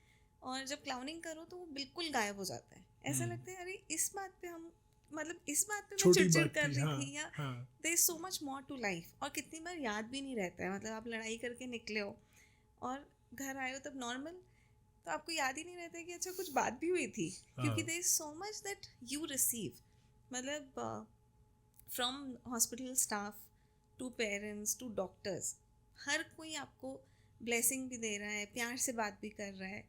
और जब क्लाउनिंग करो तो वो बिल्कुल गायब हो जाता है। ऐसा लगता है अरे इस बात पे हम, मतलब इस बात पे मैं छोटी चिड़चिड़ बात कर थी, रही हाँ, थी, या हाँ. There is so much more to life. और कितनी बार याद भी नहीं रहता है, मतलब आप लड़ाई करके निकले हो और घर आए हो तब नॉर्मल, तो आपको याद ही नहीं रहता है कि अच्छा कुछ बात भी हुई थी, क्योंकि there is so much that you receive, मतलब from hospital staff to parents to doctors, हर कोई आपको ब्लेसिंग भी दे रहा है, प्यार से बात भी कर रहा है।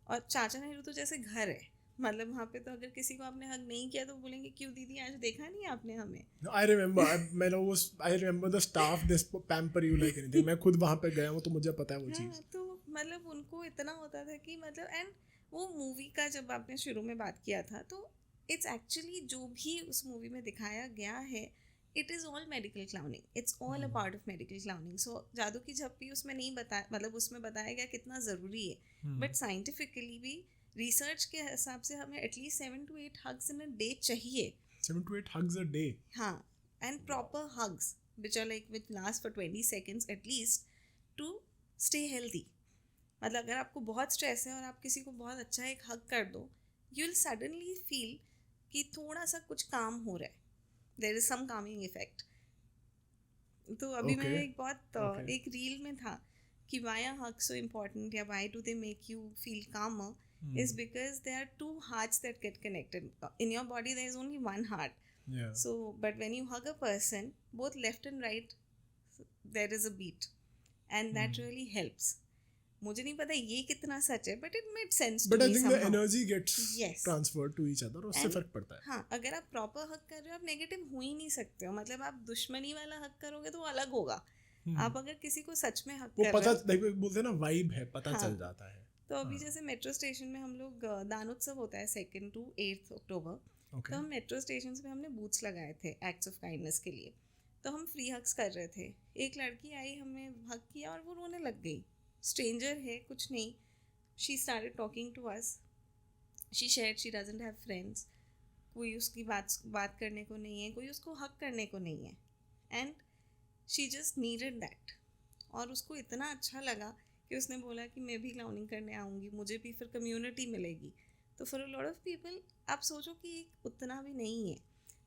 और चाचा नेहरू तो जैसे घर है, मतलब वहाँ पे तो अगर किसी को आपने हग नहीं किया तो बोलेंगे क्यों दीदी आज देखा नहीं आपने हमें। I remember, I remember the staff this pamper you like anything. मैं खुद वहाँ पे गया हूँ तो मुझे पता है वो चीज़. हाँ, तो मतलब उनको इतना होता था कि मतलब, एंड वो मूवी का जब आपने शुरू में बात किया था, तो इट्स एक्चुअली जो भी उस मूवी में दिखाया गया है, it is all medical clowning, it's all a part of medical clowning. So जादू की झप्पी उसमें नहीं बताया, मतलब उसमें बताया गया कितना ज़रूरी है, बट साइंटिफिकली भी रिसर्च के हिसाब से हमें at least 7 to 8 hugs in a day चाहिए। 7 to 8 hugs a day. हाँ, and proper hugs which are like which last for 20 seconds at least to stay healthy। मतलब अगर आपको बहुत स्ट्रेस है और आप किसी को बहुत अच्छा एक हग कर दो, यू विल सडनली फील कि थोड़ा सा कुछ काम हो रहा है, there is some calming effect. तो अभी Okay. मैंने एक बहुत Okay. एक रील में था कि why are hugs so important, या why do they make you feel calmer, is because there are two hearts that get connected. In your body there is only one heart. Yeah. So, but when you hug a person, both left and right, there is a beat, and that really helps. मुझे नहीं पता ये कितना सच है, but it made sense to But I me think the somehow. energy gets Yes. transferred to each other और उससे And- फर्क पड़ता है. हाँ, अगर आप प्रॉपर हक कर रहे हो आप नेगेटिव हो ही नहीं सकते हो, मतलब आप दुश्मनी वाला हक करोगे तो वो अलग होगा। आप अगर किसी को सच में हक वो कर पता रहे हो, बोलते हैं ना, वाइब है, पता हाँ. चल जाता है. तो अभी जैसे मेट्रो स्टेशन में हम लोग दान उत्सव होता है 2 to 8 अक्टूबर, Okay. तो हम मेट्रो स्टेशन पे हमने बूथ्स लगाए थे एक्ट्स ऑफ काइंडनेस के लिए, तो हम फ्री हग्स कर रहे थे। एक लड़की आई, हमें हग किया और वो रोने लग गई, स्ट्रेंजर है कुछ नहीं, she started talking to us, she shared she doesn't have friends, कोई उसकी बात करने को नहीं है, कोई उसको हक करने को नहीं है, and she just needed that. और उसको इतना अच्छा लगा कि उसने बोला कि मैं भी क्लाउनिंग करने आऊँगी, मुझे भी फिर कम्युनिटी मिलेगी। तो for a lot of people आप सोचो कि उतना भी नहीं है,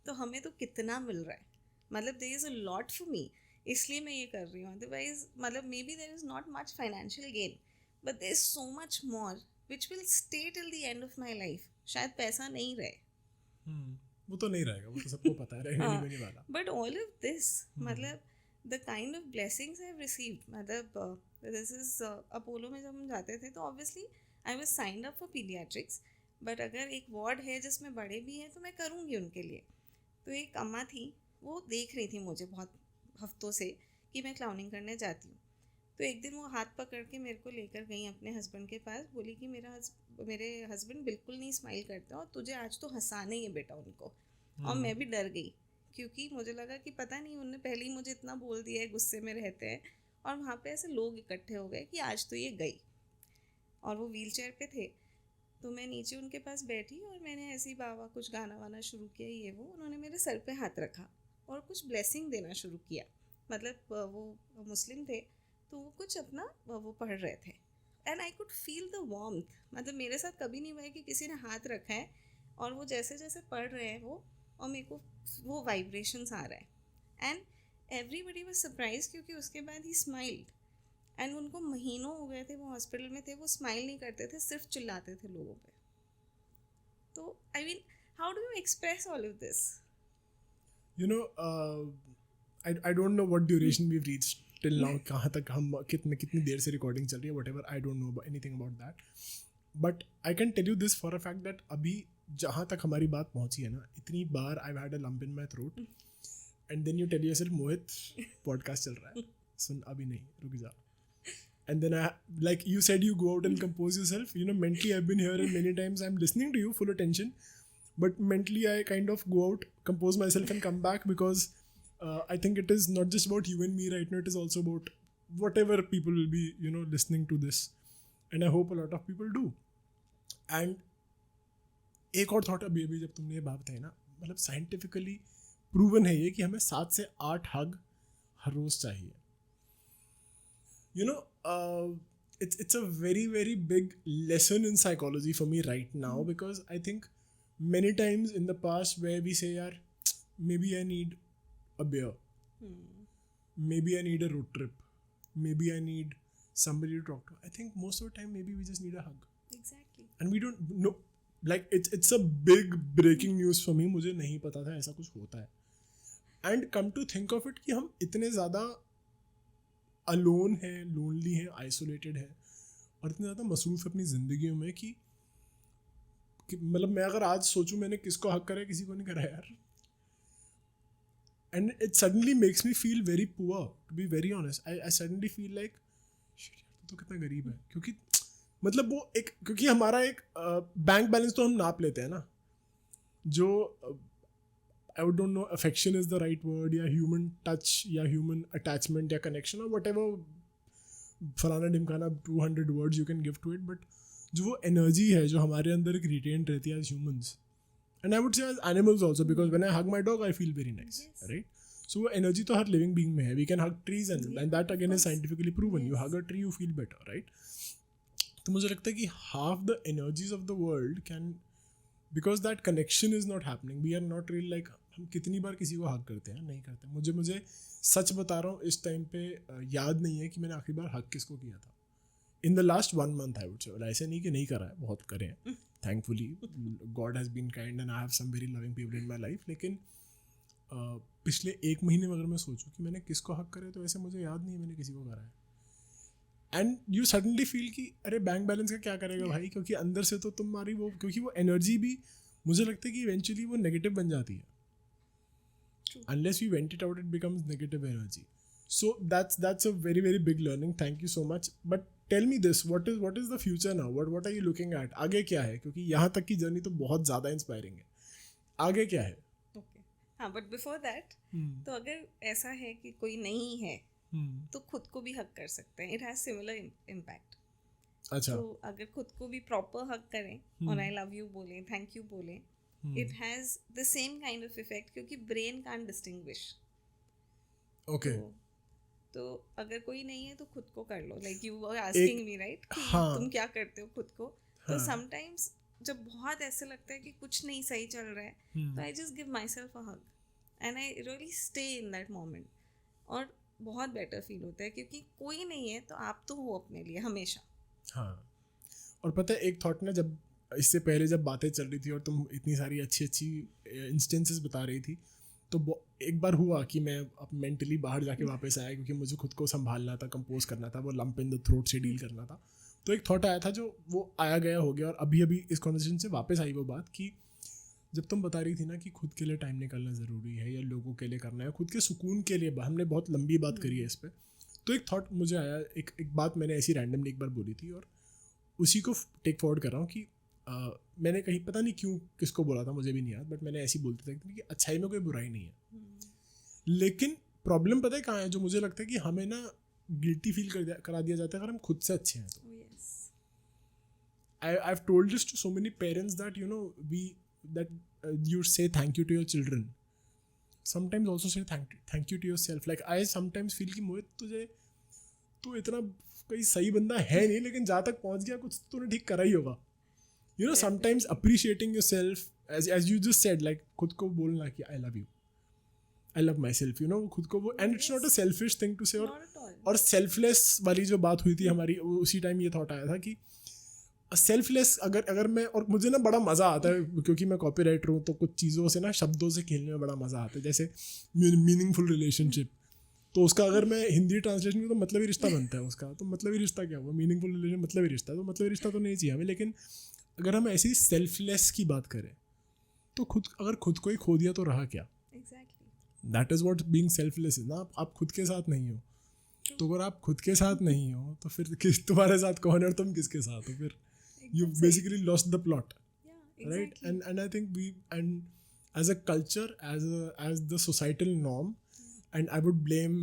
तो हमें तो कितना मिल रहा है, मतलब there is a lot for me, इसलिए मैं ये कर रही हूँ। अदरवाइज मतलब maybe there is not much financial gain, but there is so much more which will stay till the end of my life. शायद पैसा नहीं रहे, वो तो नहीं रहेगा, वो तो सबको पता है, रहने भी नहीं वाला. बट ऑल ऑफ दिस, मतलब the kind of blessings I have received, मतलब दिस इज अपोलो में जब हम जाते थे तो obviously I was signed up for paediatrics, but अगर एक वार्ड है जिसमें बड़े भी हैं तो मैं करूँगी उनके लिए। तो एक अम्मा थी, वो देख रही थी मुझे बहुत हफ्तों से कि मैं क्लाउनिंग करने जाती हूँ, तो एक दिन वो हाथ पकड़ के मेरे को लेकर गई अपने हस्बैंड के पास, बोली कि मेरे हस्बैंड बिल्कुल नहीं स्माइल करते और तुझे आज तो हंसाना ही है बेटा उनको। और मैं भी डर गई, क्योंकि मुझे लगा कि पता नहीं उन्होंने पहले ही मुझे इतना बोल दिया है, गुस्से में रहते हैं, और वहाँ पे ऐसे लोग इकट्ठे हो गए कि आज तो ये गई। और वो व्हील चेयर पर थे, तो मैं नीचे उनके पास बैठी और मैंने ऐसे ही बाबा कुछ गाना वाना शुरू किया, ये वो, उन्होंने मेरे सर पे हाथ रखा और कुछ ब्लेसिंग देना शुरू किया। मतलब वो मुस्लिम थे, तो वो कुछ अपना वो पढ़ रहे थे, and I could feel the warmth. मतलब मेरे साथ कभी नहीं हुआ है कि किसी ने हाथ रखा है और वो जैसे जैसे पढ़ रहे हैं वो, और मेरे को वो वाइब्रेशंस आ रहा है, एंड एवरीबडी वाज सरप्राइज, क्योंकि उसके बाद ही स्माइल्ड, एंड उनको महीनों हो गए थे वो हॉस्पिटल में थे, वो स्माइल नहीं करते थे, सिर्फ चिल्लाते थे लोगों पे। तो I mean how do you express all of this? You know, I don't know what duration we've reached till now. कहाँ तक हम कितनी देर से रिकॉर्डिंग चल रही है, whatever, I don't know anything about that. But I can tell you this for a fact that अभी जहाँ तक हमारी बात पहुँची है ना, इतनी बार I've had a lump in my throat, and then you tell yourself, Mohit podcast चल रहा है, सुन अभी नहीं, रुक जा. And then like you said, you go out and compose yourself. You know, mentally I've been here and many times I'm listening to you full attention, but mentally I kind of go out, compose myself and come back, because I think it is not just about you and me right now, it is also about whatever people will be, you know, listening to this, and I hope a lot of people do. And एक और thought अभी जब तुमने ये बात बताई ना, मतलब साइंटिफिकली प्रूवन है ये कि हमें 7 से 8 हग हर रोज चाहिए. You know, it's a very very big lesson in psychology for me right now, because I think many times in the past where we say, yaar, maybe I need a beer, maybe I need a road trip, maybe I need somebody to talk to. I think most of the time maybe we just need a hug. Exactly. And we don't know, like it's a big breaking news for me. मुझे नहीं पता था ऐसा कुछ होता है. And come to think of it कि हम इतने ज़्यादा अलोन है, लोनली है, आइसोलेटेड है, और इतने ज़्यादा मसरूफ़ अपनी ज़िंदगियों में कि मतलब मैं अगर आज सोचूं मैंने किसको हक करा, किसी को नहीं करा यार. And it suddenly makes me feel very poor, to be very honest. I suddenly feel like तो कितना गरीब है, क्योंकि मतलब वो एक, क्योंकि हमारा एक बैंक बैलेंस तो हम नाप लेते हैं ना, जो I don't know affection is the right word, या ह्यूमन टच, या ह्यूमन अटैचमेंट, या कनेक्शन, और वट एवर फलाना ढिमकाना 200 words you can give to it, but जो वो एनर्जी है जो हमारे अंदर एक रिटेन रहती है as humans, and I would say as animals also, because when I hug my dog I feel very nice, right. So वो एनर्जी तो हर लिविंग बीइंग में है. We can hug trees and that again is scientifically proven. You hug a tree you feel better, right. तो मुझे लगता है कि half the energies of the world can, because that connection is not happening, we are not real. Like हम कितनी बार किसी को हग करते हैं, नहीं करते. मुझे सच बता रहा हूँ, इस टाइम पे याद नहीं है कि मैंने आखिरी बार हग किसको किया था. In the last 1 month I would से. ऐसे नहीं कि नहीं करा है, बहुत करे हैं, thankfully God has been kind and I have some very loving people in my life. लेकिन पिछले 1 महीने में अगर मैं सोचूं कि मैंने किसको हक करे, तो ऐसे मुझे याद नहीं है मैंने किसी को करा है. एंड यू सडनली फील कि अरे बैंक बैलेंस का क्या करेगा भाई, क्योंकि अंदर से तो तुम्हारी वो, क्योंकि वो एनर्जी भी मुझे लगता है कि इवेंचुअली वो नेगेटिव बन जाती है. Unless you vent it out, it becomes negative energy. So that's a very very big learning. Thank you so much. But tell me this, what is the future now, what are you looking at? आगे क्या है, क्योंकि यहाँ तक की journey तो बहुत ज़्यादा इंस्पायरिंग है. आगे क्या है? ओके, हाँ, बट बिफोर दैट, तो अगर ऐसा है कि कोई नहीं है, तो खुद को भी हक कर सकते हैं. It has similar impact. अच्छा. तो अगर खुद को भी प्रॉपर हक करें और आई लव यू बोलें, थैंक यू बोलें, it has the same kind of effect, क्योंकि ब्रेन कांट डिस्टिंग्विश. ओके. तो अगर कोई नहीं है तो खुद को कर लो. Like you were asking me, right, तुम क्या करते हो खुद को. तो समटाइम्स जब बहुत ऐसे लगता है कि कुछ नहीं सही चल रहा है, तो I just give my self a hug and I really stay in that moment, और बहुत बेटर फील होता है, क्योंकि कोई नहीं है तो आप तो हो अपने लिए हमेशा. हाँ. और पता है एक थॉट ना, जब इससे पहले जब बातें चल रही थी और तुम इतनी सारी अच्छी अच्छी इंस्टेंसेस बता रही थी, तो एक बार हुआ कि मैं अब मेंटली बाहर जाके वापस आया, क्योंकि मुझे खुद को संभालना था, कंपोज करना था, वो लंप इन द थ्रोट से डील करना था. तो एक थॉट आया था जो वो आया गया हो गया, और अभी अभी इस कॉन्वर्सेशन से वापस आई वो बात कि जब तुम बता रही थी ना कि खुद के लिए टाइम निकालना ज़रूरी है, या लोगों के लिए करना है, खुद के सुकून के लिए. हमने बहुत लंबी बात करी है इस पर. तो एक थॉट मुझे आया, एक बात मैंने ऐसी रैंडमली एक बार बोली थी, और उसी को टेक फॉरवर्ड कर रहा हूँ कि मैंने कहीं पता नहीं क्यों किसको बोला था, मुझे भी नहीं याद, बट मैंने ऐसी बोलती थी कि अच्छाई में कोई बुराई नहीं है. लेकिन प्रॉब्लम पता है कहाँ है, जो मुझे लगता है कि हमें ना गिल्टी फील करा दिया जाता है अगर हम खुद से अच्छे हैं तो. I have told this to so many parents that you know you say thank you to your children, sometimes also say thank you to yourself. Like I sometimes feel कि मोहित तुझे तू इतना कोई सही बंदा है नहीं, लेकिन जहाँ तक पहुँच गया कुछ तूने ठीक करा ही होगा. You know, sometimes appreciating yourself, as you just said, like खुद को बोलना कि I love you, I love myself, you know, खुद को वो, and it's not a selfish thing to say. और selfless वाली जो बात हुई थी हमारी, उसी टाइम ये थॉट आया था कि सेल्फलेस अगर मैं, और मुझे ना बड़ा मज़ा आता है क्योंकि मैं कॉपीराइटर हूँ, तो कुछ चीज़ों से ना शब्दों से खेलने में बड़ा मज़ा आता है. जैसे मीनिंगफुल रिलेशनशिप, तो उसका अगर मैं हिंदी ट्रांसलेशन करूँ तो मतलब ही रिश्ता बनता है उसका. तो मतलब ही रिश्ता क्या हुआ, मीनिंगफुल रिलेशन मतलब ही रिश्ता, तो मतलब ही रिश्ता तो नहीं चाहिए हमें. लेकिन अगर हम ऐसी सेल्फलेस की बात करें तो अगर खुद को ही खो दिया तो रहा क्या. That is what being selfless is ना. आप खुद के साथ नहीं हो, तो अगर आप खुद के साथ नहीं हो तो फिर तुम्हारे साथ कौन है और तुम किसके साथ हो. फिर you basically lost the plot. Yeah, right? Exactly. And I think we, and as a culture, as the societal norm, and I would blame,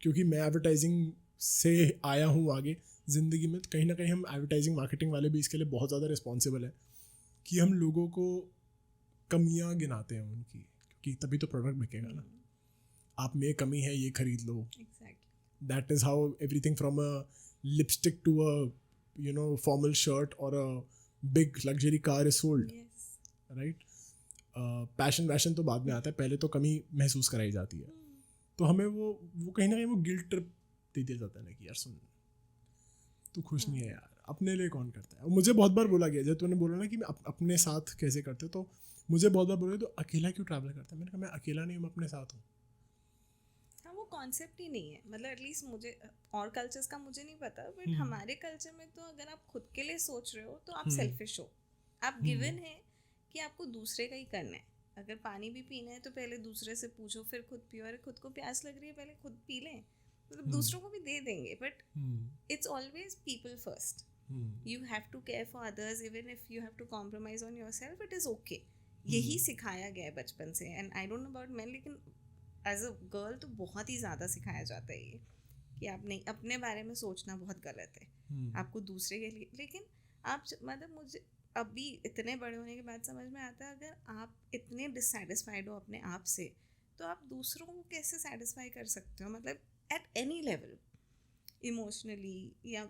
क्योंकि मैं एडवर्टाइजिंग से आया हूँ आगे ज़िंदगी में, तो कहीं ना कहीं हम एडवर्टाइजिंग मार्केटिंग वाले भी इसके लिए बहुत ज़्यादा रिस्पॉन्सिबल है कि हम लोगों को कमियाँ गिनाते हैं उनकी, क्योंकि तभी तो प्रोडक्ट बिकेगा ना. आप में कमी है, ये खरीद लो. Exactly. That is how everything from a lipstick to a formal shirt or a big luxury car is sold, Yes. right? Passion वैशन तो बाद में आता है, पहले तो कमी महसूस कराई जाती है. तो हमें वो कहीं ना कहीं वो गिल्ट ट्रिप दे दिया जाता है ना कि यार सुन, तू खुश नहीं है यार, अपने लिए कौन करता है. और मुझे बहुत बार बोला गया, जब तूने बोला ना कि मैं अपने साथ कैसे करते, तो मुझे बहुत बार बोला तो अकेला क्यों ट्रैवल करता है. मैंने कहा मैं अकेला नहीं हूँ, मैं अपने साथ हूँ. हाँ, वो कॉन्सेप्ट ही नहीं है. मतलब एटलीस्ट मुझे, और कल्चर्स का मुझे नहीं पता, बट हमारे कल्चर में तो अगर आप खुद के लिए सोच रहे हो तो आप सेल्फिश हो. आप गिवन है कि आपको दूसरे का ही करना है. अगर पानी भी पीना है तो पहले दूसरे से पूछो, फिर खुद पियो. अरे खुद को प्यास लग रही है, पहले खुद पी लें. मतलब दूसरों को भी दे देंगे, but it's always people first. You have to care for others even if you have to compromise on yourself. It is okay. यही सिखाया गया है बचपन से. And I don't know about man, लेकिन एज अ गर्ल तो बहुत ही ज़्यादा सिखाया जाता है ये कि आप नहीं, अपने बारे में सोचना बहुत गलत है. आपको दूसरे के लिए. लेकिन आप मतलब मुझे अभी इतने बड़े होने के बाद समझ में आता है, अगर आप इतने डिससेटिस्फाइड हो अपने आप से, तो आप दूसरों को कैसे सेटिस्फाई कर सकते हो. मतलब एट एनी लेवल, इमोशनली या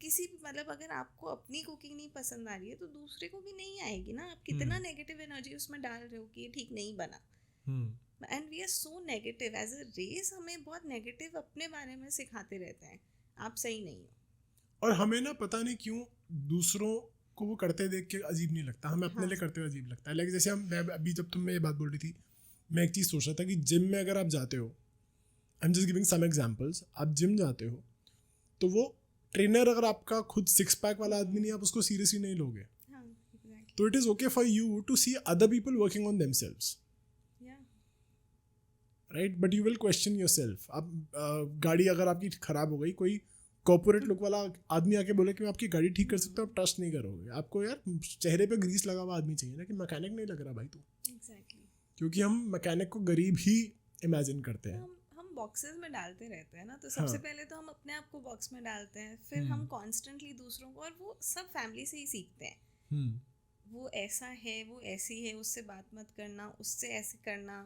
किसी भी, मतलब अगर आपको अपनी कुकिंग नहीं पसंद आ रही है तो दूसरे को भी नहीं आएगी ना. आप कितना नेगेटिव एनर्जी उसमें डाल रहे हो कि ये ठीक नहीं बना. And we are so negative as a race. हमें बहुत नेगेटिव अपने बारे में सिखाते रहते हैं, आप सही नहीं हो. और हमें ना पता नहीं क्यों दूसरों को वो करते देख के अजीब नहीं लगता, हमें अपने लिए करते हुए अजीब लगता है. लाइक जैसे मैं अभी जब तुम ये बात बोल रही थी, मैं एक चीज़ सोच रहा था कि जिम में अगर आप जाते हो, I am just giving some examples, आप जिम जाते हो तो वो ट्रेनर अगर आपका खुद 6 पैक वाला आदमी नहीं, आप उसको सीरियसली नहीं लोगे. हाँ, एग्जैक्टली. तो it is okay for you to see other people working on themselves, या right, but you will question yourself. आप गाड़ी अगर आपकी ख़राब हो गई, कोई कॉर्पोरेट लुक वाला आदमी आके बोले कि मैं आपकी गाड़ी ठीक कर सकता हूँ, आप ट्रस्ट नहीं करोगे. आपको यार चेहरे पे ग्रीस लगा हुआ आदमी चाहिए ना, कि मैकेनिक नहीं लग रहा भाई तू. एग्जैक्टली. क्योंकि हम मैकेनिक को गरीब ही इमेजिन करते हैं. हम बॉक्सेस में डालते रहते हैं ना. तो सबसे पहले तो हम अपने आप को बॉक्स में डालते हैं, फिर हम कॉन्स्टेंटली दूसरों को, और वो सब फैमिली से ही सीखते हैं. वो ऐसा है, वो ऐसी है, उससे बात मत करना, उससे ऐसे करना,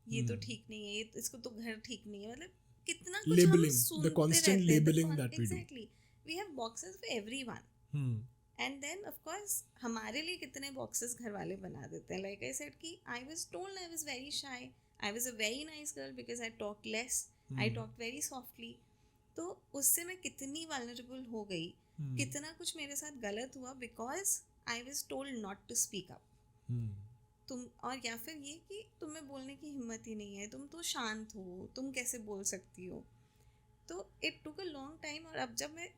ये तो ठीक नहीं है, ये इसको तो घर ठीक नहीं है. मतलब कितना कुछ Labeling, हम the सुनते constant रहते हैं. labeling that we do. Exactly. We have boxes for everyone. And then of course हमारे लिए कितने boxes घर वाले बना देते हैं. Like I said कि I was told I was very shy. I was a very nice girl because I talked less. I talked very softly. तो उससे मैं कितनी vulnerable हो गई, कितना कुछ मेरे साथ गलत हुआ because I was told not to speak up. तुम, और या फिर ये कि तुम्हें बोलने की हिम्मत ही नहीं है, तुम तो शांत हो, तुम कैसे बोल सकती हो. तो it took a long time. और अब जब मैं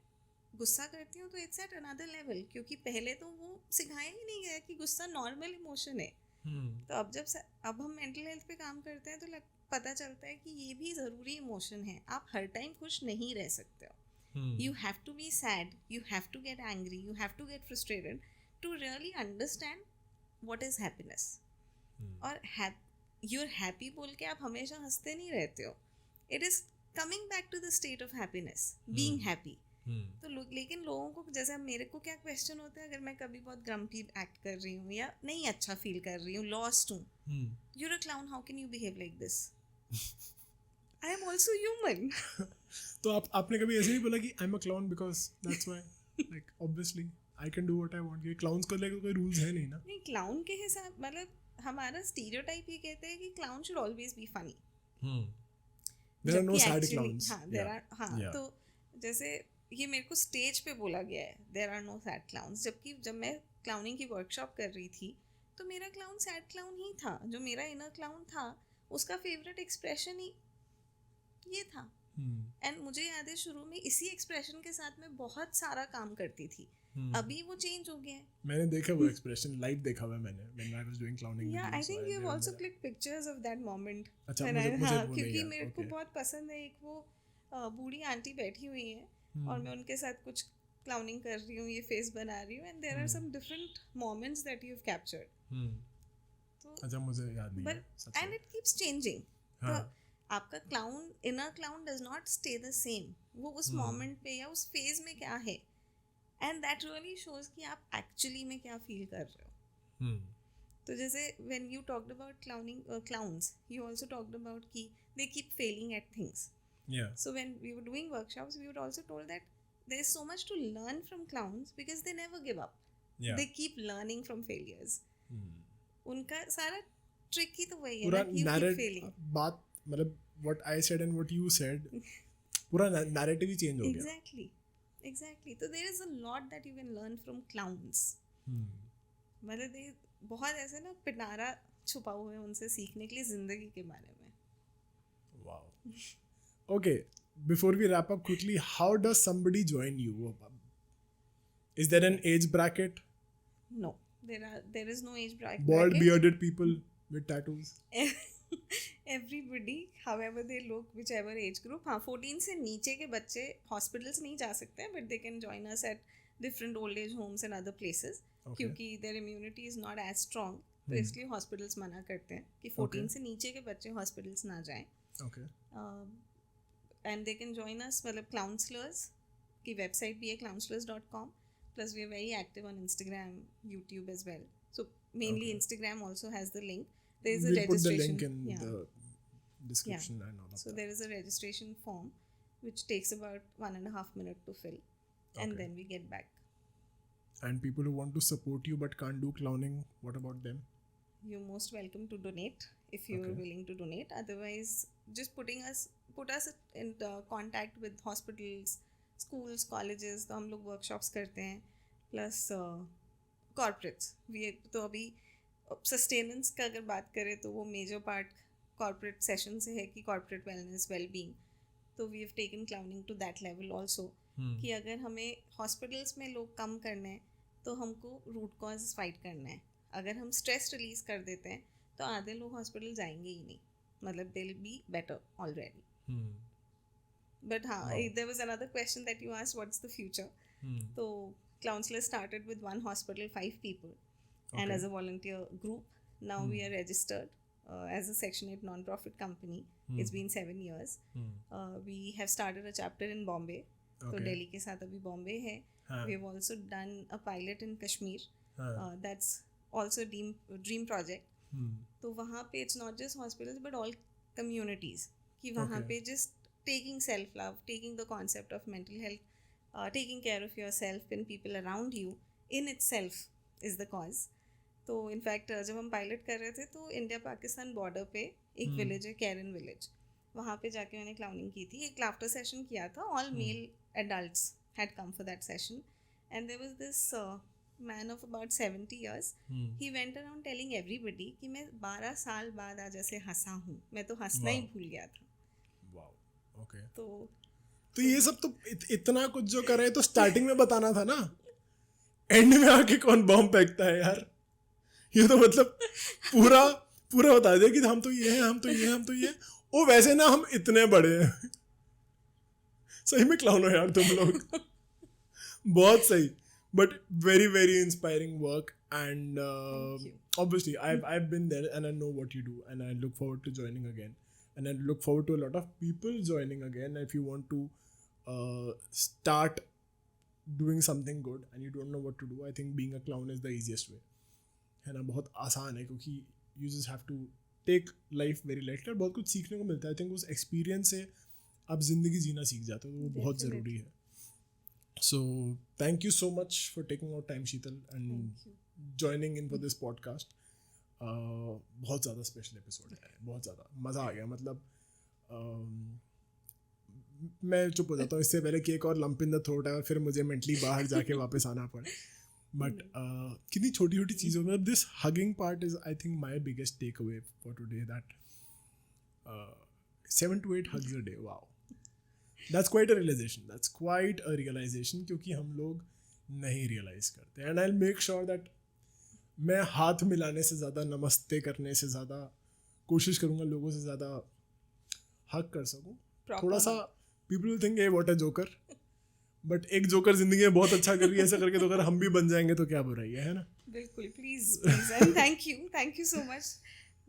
गुस्सा करती हूँ तो इट्स एट अनदर लेवल, क्योंकि पहले तो वो सिखाया ही नहीं गया कि गुस्सा नॉर्मल इमोशन है. तो अब हम मेंटल हेल्थ पे काम करते हैं तो पता चलता है कि ये भी ज़रूरी इमोशन है. आप हर टाइम खुश नहीं रह सकते हो. You have to be sad, you have to get angry, you have to get frustrated to really understand what is happiness. और you're happy बोल के आप हमेशा हंसते नहीं रहते हो. It is coming back to the state of happiness, being happy. तो लेकिन लोगों को, जैसे मेरे को क्या क्वेश्चन होता है अगर मैं कभी बहुत ग्रम्पी एक्ट कर रही हूँ या नहीं अच्छा फील कर रही हूँ, लॉस्ट हूँ. You're a clown, how can you behave like this? I am also human. तो आपने कभी ऐसे नहीं बोला कि I'm a clown because that's why, like obviously I can do what I want. ये क्लाउन्स को लेकर कोई रूल्स है नहीं ना. नहीं, क्लाउन के हिसाब, मतलब हमारा स्टीरियोटाइप ये कहते हैं कि clown should always be funny. There are no sad clowns. हाँ, there are. हाँ, तो जैसे ये मेरे को स्टेज पे बोला गया है, there are no sad clowns. जबकि जब मैं क्लाउनिंग की वर्कशॉप कर रही थी तो मेरा क्लाउन सैड क्लाउन ही था. जो मेरा इनर क्लाउन था उसका फेवरेट एक्सप्रेशन ही ये था. एंड मुझे याद है शुरू में इसी एक्सप्रेशन के साथ मैं बहुत सारा काम करती थी. अभी वो चेंज हो गया है. मैंने देखा वो एक्सप्रेशन, लाइव देखा हुआ मैंने when I was doing clowning. Yeah, I think you have also clicked pictures of that moment. अच्छा, हाँ, क्योंकि मेरे को बहुत पसंद है. एक वो बूढ़ी आंटी बैठी हुई है और मैं उनके साथ कुछ क्लाउनिंग कर रही हूँ, ये फेस बना रही हूँ, and there are some different moments that you have captured. तो अच्छा मुझे याद नहीं है बट सच एंड में. It keeps changing. हाँ. आपका clown, inner clown does not stay the same. वो उस मोमेंट पे या उस फेज में क्या है, एंड दैट रियली शोज कि आप एक्चुअली में क्या फील कर रहे हो. तो जैसे when you talked about clowns, you also talked about कि they keep failing at things. Yeah. So when we were doing workshops, we were also told that there is so much to learn from clowns because they never give up. Yeah. They keep learning from failures. उनका सारा trick ही तो वही है पूरा ना कि you keep failing. बात मतलब what I said and what you said पूरा narrative ही change हो गया. Exactly. So there is a lot that you can learn from clowns. मतलब बहुत ऐसे ना पिटारा छुपा हुआ है उनसे सीखने के लिए जिंदगी के बारे में. Wow. Okay, before we wrap up quickly, how does somebody join you? Is there an age bracket? No, there is no age bracket. Bald, bearded people with tattoos? Everybody, however they look, whichever age group. हाँ, 14 से नीचे के बच्चे hospitals नहीं जा सकते हैं, but they can join us at different old age homes and other places. Okay. क्योंकि their immunity is not as strong. तो इसलिए हॉस्पिटल्स मना करते हैं कि 14 से नीचे के बच्चे हॉस्पिटल्स ना जाएं. Okay. And they can join us. मतलब Clownslers की वेबसाइट भी है clownslers.com. Plus we are very active on Instagram, YouTube as well. So mainly Instagram also has the link. There is a We'll put the registration. link in the description and all of So that. there is a registration form which takes about 1.5 minutes to fill, and Okay. then we get back. And people who want to support you but can't do clowning, what about them? You're most welcome to donate if you're Okay. willing to donate. Otherwise, just put us in contact with hospitals, schools, colleges. तो हम लोग workshops करते हैं. Plus corporates. तो अभी sustenance का अगर बात करें तो वो major part corporate session से है कि corporate wellness, well-being. तो we have taken clowning to that level also. कि अगर हमें hospitals में लोग कम करने हैं तो हमको root cause fight करना है. अगर हम stress release कर देते हैं तो आधे लोग hospital जाएंगे ही नहीं. मतलब they'll be better already. But हाँ, there was another question that you asked, what's the future? So Clownslers started with one hospital, 5 people, and as a volunteer group. Now we are registered as a Section 8 non-profit company. It's been 7 years. We have started a chapter in Bombay. So Okay. Delhi के साथ अभी Bombay है. We have also done a pilot in Kashmir. That's also dream project. तो वहाँ पे it's not just hospitals but all communities. कि वहाँ पे just taking self-love, taking the concept of mental health, taking care of yourself and people around you in itself is the cause. तो in fact जब हम pilot कर रहे थे तो इंडिया पाकिस्तान बॉर्डर पे एक विलेज है, कैरन विलेज. वहाँ पे जाके मैंने क्लाउनिंग की थी. एक लाफ्टर सेशन किया था. All male adults had come for that session and there was this man of about 70 years. He went around telling everybody कि मैं 12 साल बाद आज ऐसे हंसा हूँ. मैं तो हंसना ही भूल गया था. Wow. Okay. तो ये सब तो इतना कुछ जो कर रहे हैं तो स्टार्टिंग में बताना था ना. एंड में आके कौन बॉम्ब फेंकता है यार. ये तो मतलब पूरा बता दिया कि हम तो ये हैं, हम तो ये हैं, हम तो ये हैं. ओ वैसे ना हम इतने बड़े हैं. सही में क्लाउन हो यार तुम लोग. बहुत सही. But very very inspiring work and obviously I've been there and I know what you do and I look forward to joining again and I look forward to a lot of people joining again. If you want to start doing something good and you don't know what to do, I think being a clown is the easiest way. है ना. बहुत आसान है क्योंकि you just have to take life very lightly और बहुत कुछ सीखने को मिलता है. I think उस experience से आप ज़िंदगी जीना सीख जाते हो तो वो बहुत ज़रूरी है. So thank you so much for taking out time, Sheetal, and joining in for this podcast. बहुत ज़्यादा स्पेशल एपिसोड है. बहुत ज़्यादा मज़ा आ गया. मतलब मैं चुप हो जाता हूँ इससे पहले कि एक और लंप इन द थ्रोट है और फिर मुझे मेंटली बाहर जाके वापस आना पड़े. बट कितनी छोटी छोटी चीज़ों में this hugging part is I think my biggest take away for today. That 7 to 8 hugs a day. Wow. That's quite a realization. That's quite a realization क्योंकि हम लोग नहीं रियलाइज करते. And I make sure that मैं हाथ मिलाने से ज़्यादा, नमस्ते करने से ज़्यादा कोशिश करूँगा लोगों से ज़्यादा हग कर सकूँ. थोड़ा सा people will think A what a joker but एक जोकर जिंदगी में बहुत अच्छा कर रही है, ऐसा करके तो अगर हम भी बन जाएंगे तो क्या बुराई है ना? बिल्कुल, please and thank you so much.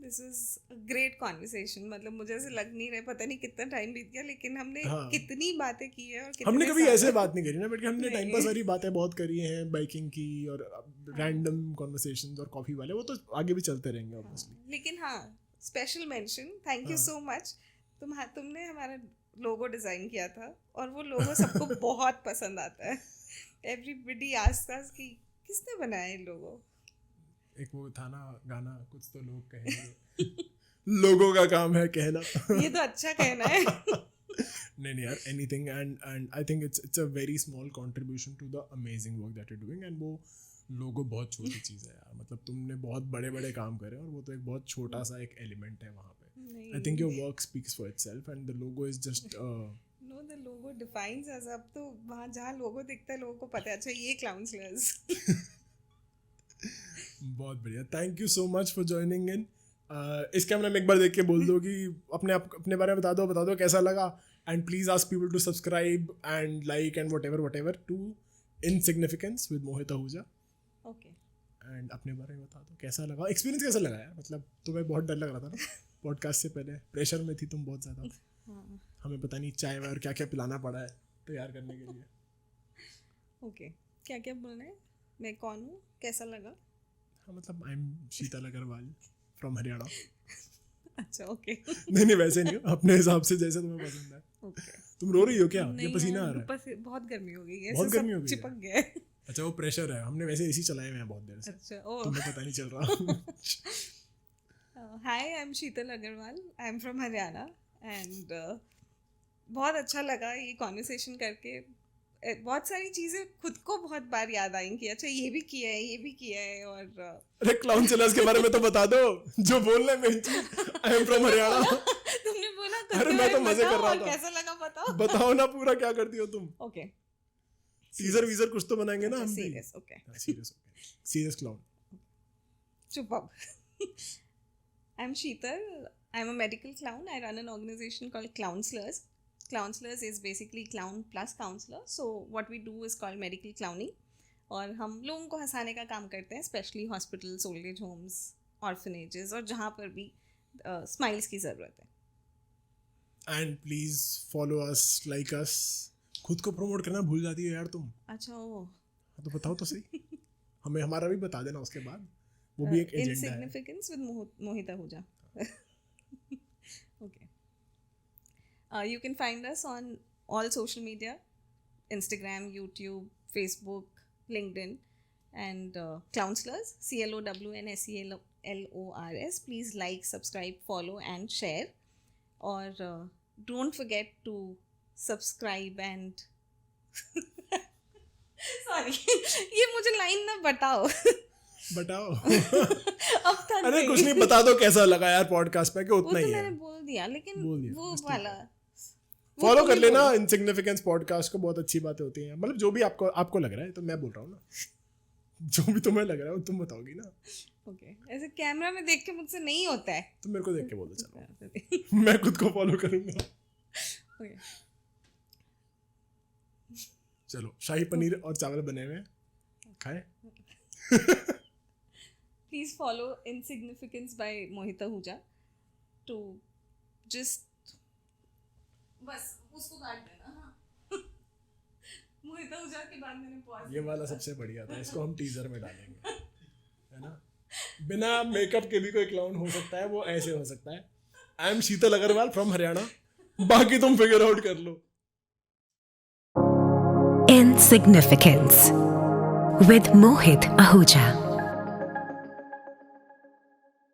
This is a great conversation. मतलब मुझे ऐसे लग नहीं रहा, पता नहीं कितना टाइम बीत गया, लेकिन हमने कितनी बातें की है. और हमने कभी ऐसे बात नहीं करी ना, बट हमने टाइम पास सारी बातें बहुत करी हैं, बाइकिंग की और रैंडम कॉन्वर्सेशंस और कॉफी वाले, वो तो आगे भी चलते रहेंगे ऑब्वियसली. लेकिन हाँ, special mention, thank you so much. तुमने हमारा लोगो डिजाइन किया था और वो लोगो सबको बहुत पसंद आता है. एवरीबडी आस्क्स अस कि किसने बनाया ये लोगो. एक वो था ना गाना, कुछ तो लोग कहेंगे. लोगों का काम है कहना. ये तो अच्छा कहना है. नहीं यार, anything and I think it's a very small contribution to the amazing work that you doing. And वो लोगो बहुत छोटी चीज़ है यार. मतलब तुमने बहुत बड़े बड़े काम करे और वो तो एक बहुत छोटा सा एक एलिमेंट है वहाँ पे. I think your work speaks for itself and the logo is just no, the logo defines us. अब तो वहाँ जहाँ लोगो दिखता है लोगों को पता है, अच्छा ये क्लाउंसलर्स. बहुत बढ़िया. Thank you so much for joining in. इस कैमरा में एक बार देख के बोल दो कि अपने बारे में बता दो कैसा लगा. And please ask people to subscribe and like and whatever to insignificance with Mohit Ahuja. Okay. And अपने बारे में बता दो कैसा लगा, एक्सपीरियंस कैसा लगा यार. मतलब तुम्हें बहुत डर लग रहा था ना पॉडकास्ट से पहले, प्रेशर में थी तुम बहुत ज़्यादा. हमें पता नहीं चाय और क्या क्या पिलाना पड़ा है तैयार करने के लिए. ओके, क्या क्या बोलना है, मैं कौन हूँ, कैसा लगा. हाँ मतलब I am Sheetal Agarwal from Haryana. अच्छा ओके. नहीं वैसे नहीं, अपने हिसाब से जैसे तुम्हें पसंद है. ओके. तुम रो रही हो क्या? ये पसीना आ रहा है. बहुत गर्मी हो गई है, बहुत गर्मी हो गई, चिपक गया है. अच्छा वो प्रेशर है, हमने वैसे एसी चलाए हुए हैं बहुत देर से. अच्छा. ओह, तुम्हें पता नहीं चल रहा. Hi, I am Sheetal Agrawal, I am from Haryana. And बहुत अच्छा लगा ये कॉन्वर्सेशन करके. बहुत सारी चीज़ें खुद को बहुत बार याद आई कि अच्छा ये भी किया है. और अरे क्लाउन सेलर्स के बारे में तो बता दो जो बोलना है. I am from Haryana. तुमने बोला खुद अरे के मैं तो बारे में मजे कर बताओ रहा और था. कैसा लगा बताओ ना पूरा क्या करती हो तुम. ओके. टीजर कुछ तो बनाएंगे ना हम भी. सीरियस. ओके. Serious clown. चुप अब. आई am Sheetal. I am a medical clown. I run an organization called Clownslers. Clownslers is basically clown plus counselor. So what we do is called medical clowning. और हम लोगों को हंसाने का काम करते हैं, specially hospitals, old age homes, orphanages और जहाँ पर भी स्माइल्स की ज़रूरत है. And please follow us, like us. खुद को प्रमोट करना भूल जाती है यार तुम. अच्छा ओ. तो बताओ तो सही. हमें हमारा भी बता देना उसके बाद. वो भी एक एजेंडा है. Insignificance with Mohit Ahuja. Okay. You can find us on all social media: Instagram, YouTube, Facebook, LinkedIn, and Clownslers, CLOWNSELLORS. Please like, subscribe, follow, and share. Or don't forget to subscribe and sorry, ये मुझे line ना बताओ. अब तक अरे कुछ नहीं, बता दो कैसा लगा यार पॉडकास्ट पे, कि उतना ही है. मैंने बोल दिया, लेकिन वो वाला फॉलो कर लेना. इनसिग्निफिकेंस पॉडकास्ट को बहुत अच्छी बातें होती हैं. मतलब जो भी आपको लग रहा है, तो मैं बोल रहा हूँ ना, जो भी तुम्हें लग रहा है वो तुम बताओगी ना. ओके. ऐसे कैमरा में देख के मुझसे नहीं होता है. तुम मेरे को देख के बोल दो. चलो मैं खुद को फॉलो करूंगा. ओके. चलो शाही पनीर और चावल बने हुए खाए. Please follow Insignificance by Mohit Ahuja to just बस उसको काट देना. हाँ. मोहित आहूजा के बाद मैंने पॉज. ये वाला सबसे बढ़िया था, इसको हम टीजर में डालेंगे, है ना. बिना मेकअप के भी कोई क्लाउन हो सकता है, वो ऐसे हो सकता है. I am Sheetal Agarwal from Haryana. बाकी तुम फिगर आउट कर लो. Insignificance with Mohit Ahuja.